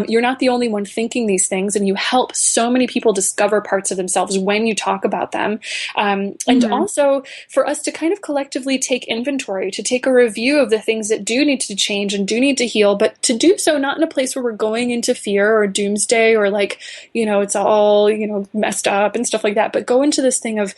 Speaker 1: you're not the only one thinking these things, and you help so many people discover parts of themselves when you talk about them. And also for us to kind of collectively take inventory, to take a review of the things that do need to change and do need to heal, but to do so not in a place where we're going into fear or doomsday or it's all, messed up and stuff like that, but go into this thing of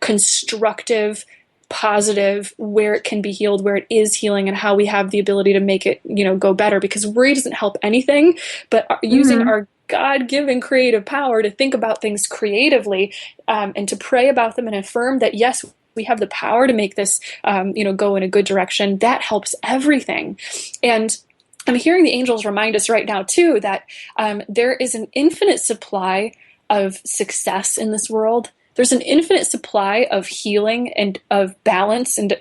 Speaker 1: constructive, positive, where it can be healed, where it is healing, and how we have the ability to make it, go better, because worry doesn't help anything, but using our God-given creative power to think about things creatively, and to pray about them and affirm that, yes, we have the power to make this, go in a good direction, that helps everything. And I'm hearing the angels remind us right now, too, that there is an infinite supply of success in this world. There's an infinite supply of healing and of balance and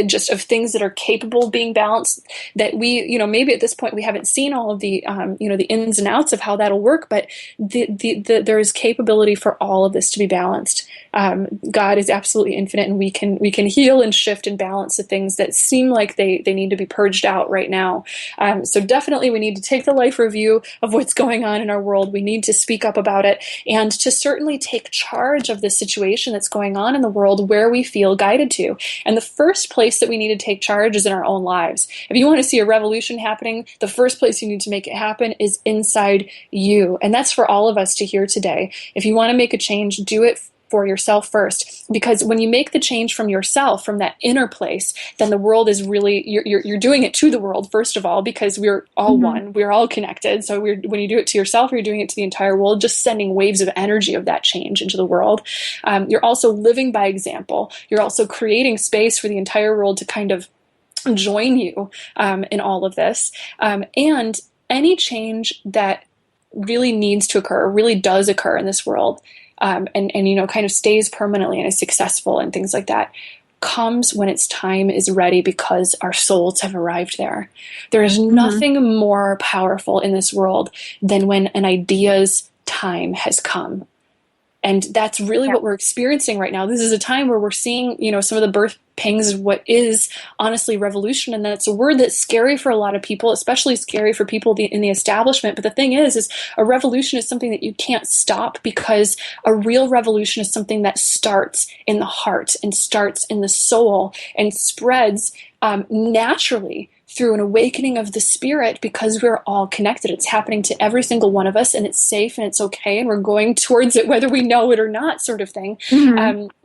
Speaker 1: just of things that are capable of being balanced, that we, maybe at this point we haven't seen all of the, the ins and outs of how that'll work, but there is capability for all of this to be balanced. God is absolutely infinite, and we can heal and shift and balance the things that seem like they need to be purged out right now. So definitely we need to take the life review of what's going on in our world. We need to speak up about it, and to certainly take charge of this situation that's going on in the world where we feel guided to. And the first place that we need to take charge is in our own lives. If you want to see a revolution happening, the first place you need to make it happen is inside you. And that's for all of us to hear today. If you want to make a change, do it for yourself first, because when you make the change from yourself, from that inner place, then the world is really, you're doing it to the world, first of all, because we're all one, we're all connected. So when you do it to yourself, you're doing it to the entire world, just sending waves of energy of that change into the world. You're also living by example. You're also creating space for the entire world to kind of join you in all of this. And any change that really needs to occur, really does occur in this world, and kind of stays permanently and is successful and things like that, comes when its time is ready, because our souls have arrived there. There is nothing more powerful in this world than when an idea's time has come. And that's really what we're experiencing right now. This is a time where we're seeing, some of the birth pangs of what is honestly revolution. And that's a word that's scary for a lot of people, especially scary for people in the establishment. But the thing is a revolution is something that you can't stop, because a real revolution is something that starts in the heart and starts in the soul and spreads naturally through an awakening of the spirit, because we're all connected. It's happening to every single one of us, and it's safe and it's okay, and we're going towards it whether we know it or not, sort of thing.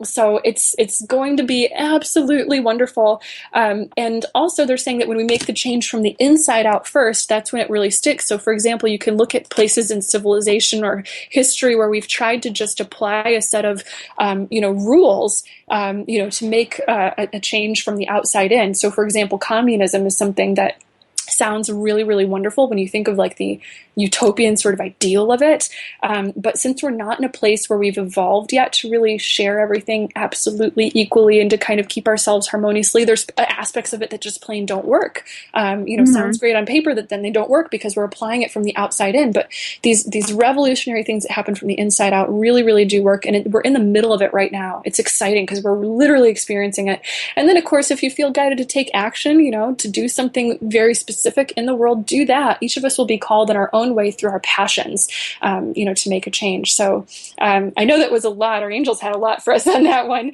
Speaker 1: So it's going to be absolutely wonderful. And also they're saying that when we make the change from the inside out first, that's when it really sticks. So for example, you can look at places in civilization or history where we've tried to just apply a set of rules to make a change from the outside in. So for example, communism is something that sounds really, really wonderful when you think of like the utopian sort of ideal of it. But since we're not in a place where we've evolved yet to really share everything absolutely equally and to kind of keep ourselves harmoniously, there's aspects of it that just plain don't work. Sounds great on paper, that then they don't work because we're applying it from the outside in. But these revolutionary things that happen from the inside out really, really do work. And we're in the middle of it right now. It's exciting because we're literally experiencing it. And then, of course, if you feel guided to take action, to do something very specific in the world, do that. Each of us will be called in our own way through our passions, to make a change. So I know that was a lot. Our angels had a lot for us on that one.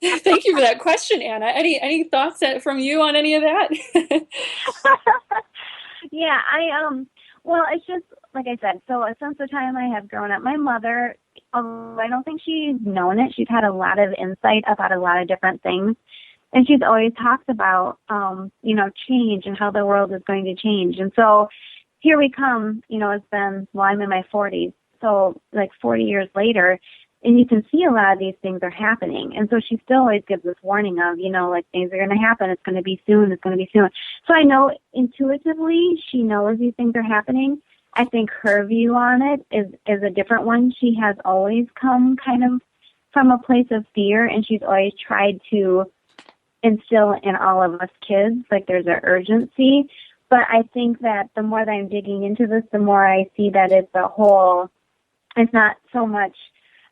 Speaker 1: Thank you for that question, Anna. Any thoughts from you on any of that?
Speaker 3: Yeah, well, it's just, like I said, so since the time I have grown up, my mother, I don't think she's known it. She's had a lot of insight about a lot of different things. And she's always talked about, change and how the world is going to change. And so here we come, it's been, I'm in my 40s. So like 40 years later, and you can see a lot of these things are happening. And so she still always gives this warning of, like things are going to happen. It's going to be soon. It's going to be soon. So I know intuitively she knows these things are happening. I think her view on it is a different one. She has always come kind of from a place of fear, and she's always tried to instill in all of us kids, like there's an urgency. But I think that the more that I'm digging into this, the more I see that it's not so much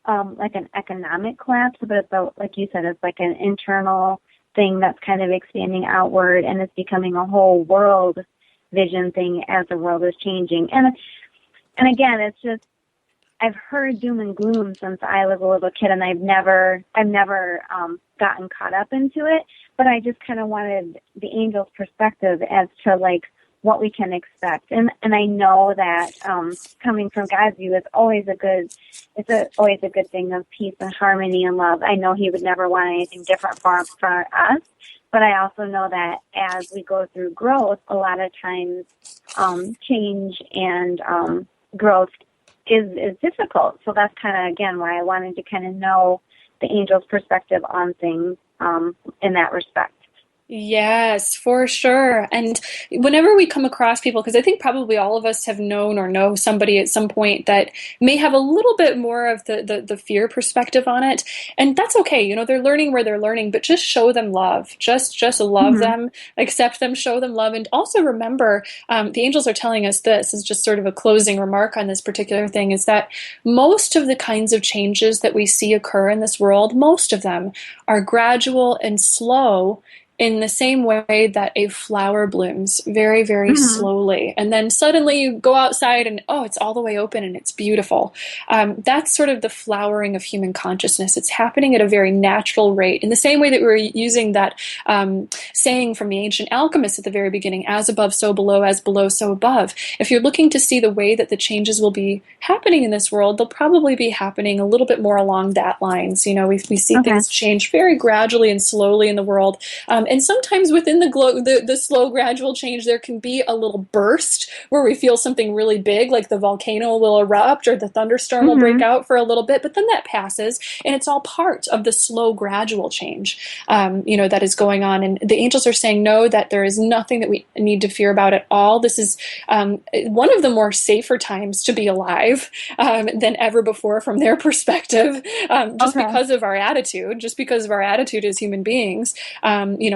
Speaker 3: like an economic collapse, but like you said, it's like an internal thing that's kind of expanding outward, and it's becoming a whole world vision thing as the world is changing. And again, it's just, I've heard doom and gloom since I was a little kid, and I've never gotten caught up into it, but I just kind of wanted the angel's perspective as to like what we can expect. And I know that coming from God's view is always always a good thing of peace and harmony and love. I know he would never want anything different for us, but I also know that as we go through growth, a lot of times change and growth is difficult. So that's kind of, again, why I wanted to kind of know the angel's perspective on things in that respect.
Speaker 1: Yes, for sure. And whenever we come across people, because I think probably all of us have known or know somebody at some point that may have a little bit more of the fear perspective on it. And that's okay. They're learning where they're learning, but just show them love. Just love them, accept them, show them love. And also remember, the angels are telling us this is just sort of a closing remark on this particular thing, is that most of the kinds of changes that we see occur in this world, most of them are gradual and slow, in the same way that a flower blooms very, very slowly. And then suddenly you go outside and, it's all the way open and it's beautiful. That's sort of the flowering of human consciousness. It's happening at a very natural rate. In the same way that we were using that saying from the ancient alchemists at the very beginning, as above, so below, as below, so above. If you're looking to see the way that the changes will be happening in this world, they'll probably be happening a little bit more along that lines. We see things change very gradually and slowly in the world. And sometimes within the slow, gradual change, there can be a little burst where we feel something really big, like the volcano will erupt or the thunderstorm will break out for a little bit, but then that passes, and it's all part of the slow, gradual change, that is going on. And the angels are saying, no, that there is nothing that we need to fear about at all. This is one of the more safer times to be alive than ever before from their perspective, because of our attitude, as human beings.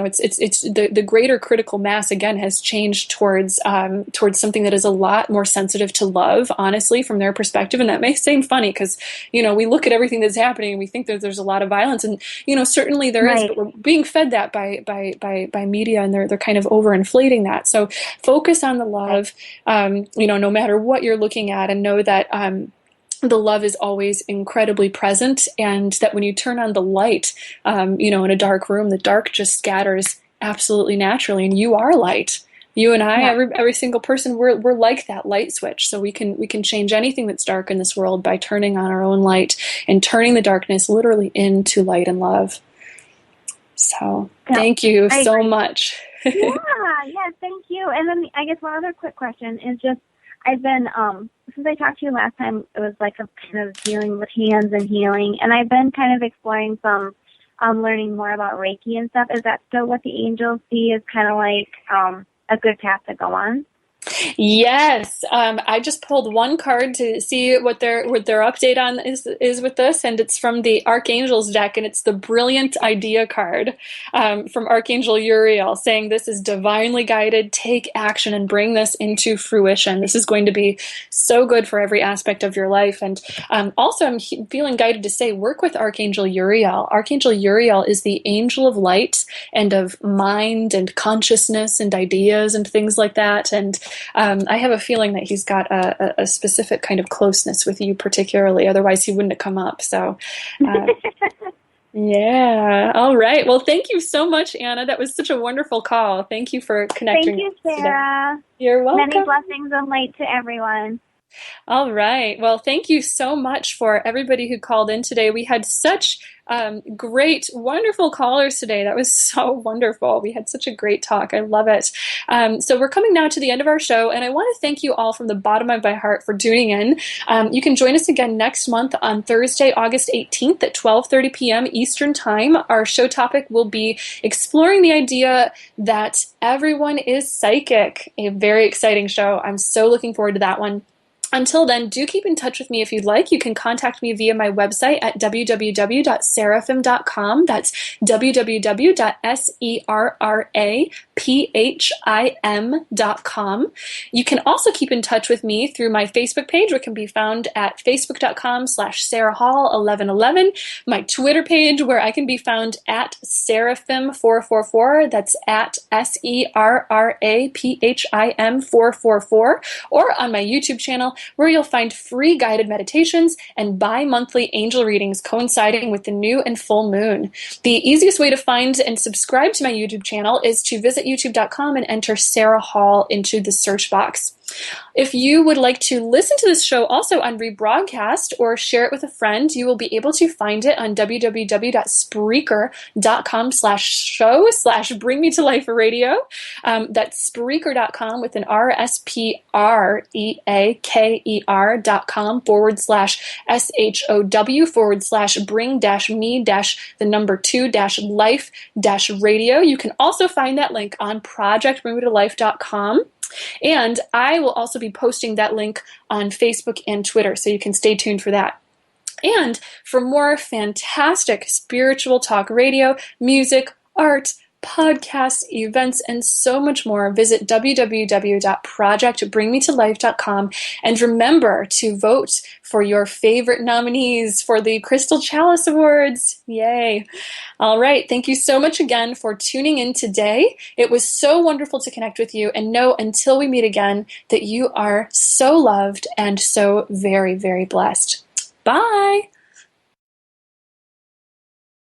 Speaker 1: It's the greater critical mass again has changed towards something that is a lot more sensitive to love, honestly, from their perspective. And that may seem funny because we look at everything that's happening and we think that there's a lot of violence, and certainly there is, but we're being fed that by media, and they're kind of overinflating that. So focus on the love, no matter what you're looking at, and know that the love is always incredibly present, and that when you turn on the light, in a dark room, the dark just scatters absolutely naturally, and you are light. You and I, every single person, we're like that light switch. So we can change anything that's dark in this world by turning on our own light and turning the darkness literally into light and love. So thank you so much.
Speaker 3: Thank you. And then I guess one other quick question is just, I've been, since I talked to you last time, it was like a kind of dealing with hands and healing, and I've been kind of exploring some, learning more about Reiki and stuff. Is that still what the angels see as kind of like a good path to go on?
Speaker 1: Yes, I just pulled one card to see what their update on is with this, and it's from the Archangel's deck, and it's the Brilliant Idea card from Archangel Uriel, saying this is divinely guided. Take action and bring this into fruition. This is going to be so good for every aspect of your life. And also, I'm feeling guided to say, work with Archangel Uriel. Archangel Uriel is the angel of light and of mind and consciousness and ideas and things like that. And I have a feeling that he's got a specific kind of closeness with you particularly, otherwise he wouldn't have come up. So, yeah. All right. Well, thank you so much, Anna. That was such a wonderful call. Thank you for connecting.
Speaker 3: Thank you, Sarah.
Speaker 1: Today. You're welcome.
Speaker 3: Many blessings and light to everyone.
Speaker 1: All right. Well, thank you so much for everybody who called in today. We had such great, wonderful callers today. That was so wonderful. We had such a great talk. I love it. So we're coming now to the end of our show, and I want to thank you all from the bottom of my heart for tuning in. You can join us again next month on Thursday, August 18th at 12:30 p.m. Eastern Time. Our show topic will be exploring the idea that everyone is psychic. A very exciting show. I'm so looking forward to that one. Until then, do keep in touch with me if you'd like. You can contact me via my website at www.seraphim.com. That's www.seraphim.com. You can also keep in touch with me through my Facebook page, which can be found at facebook.com/SarahHall1111. My Twitter page, where I can be found at Seraphim444. That's at SERRAPHIM444. Or on my YouTube channel, where you'll find free guided meditations and bi-monthly angel readings coinciding with the new and full moon. The easiest way to find and subscribe to my YouTube channel is to visit youtube.com and enter Sarah Hall into the search box. If you would like to listen to this show also on rebroadcast or share it with a friend, you will be able to find it on www.spreaker.com/show/Bring Me to Life Radio. That's Spreaker.com with an RSPREAKER.com/SHOW/bring-me-2-life-radio. You can also find that link on projectbringmetolife.com. And I will also be posting that link on Facebook and Twitter, so you can stay tuned for that. And for more fantastic spiritual talk radio, music, art, podcasts, events, and so much more, visit www.projectbringmetolife.com. And remember to vote for your favorite nominees for the Crystal Chalice Awards. Yay. All right. Thank you so much again for tuning in today. It was so wonderful to connect with you, and know until we meet again that you are so loved and so very, very blessed. Bye.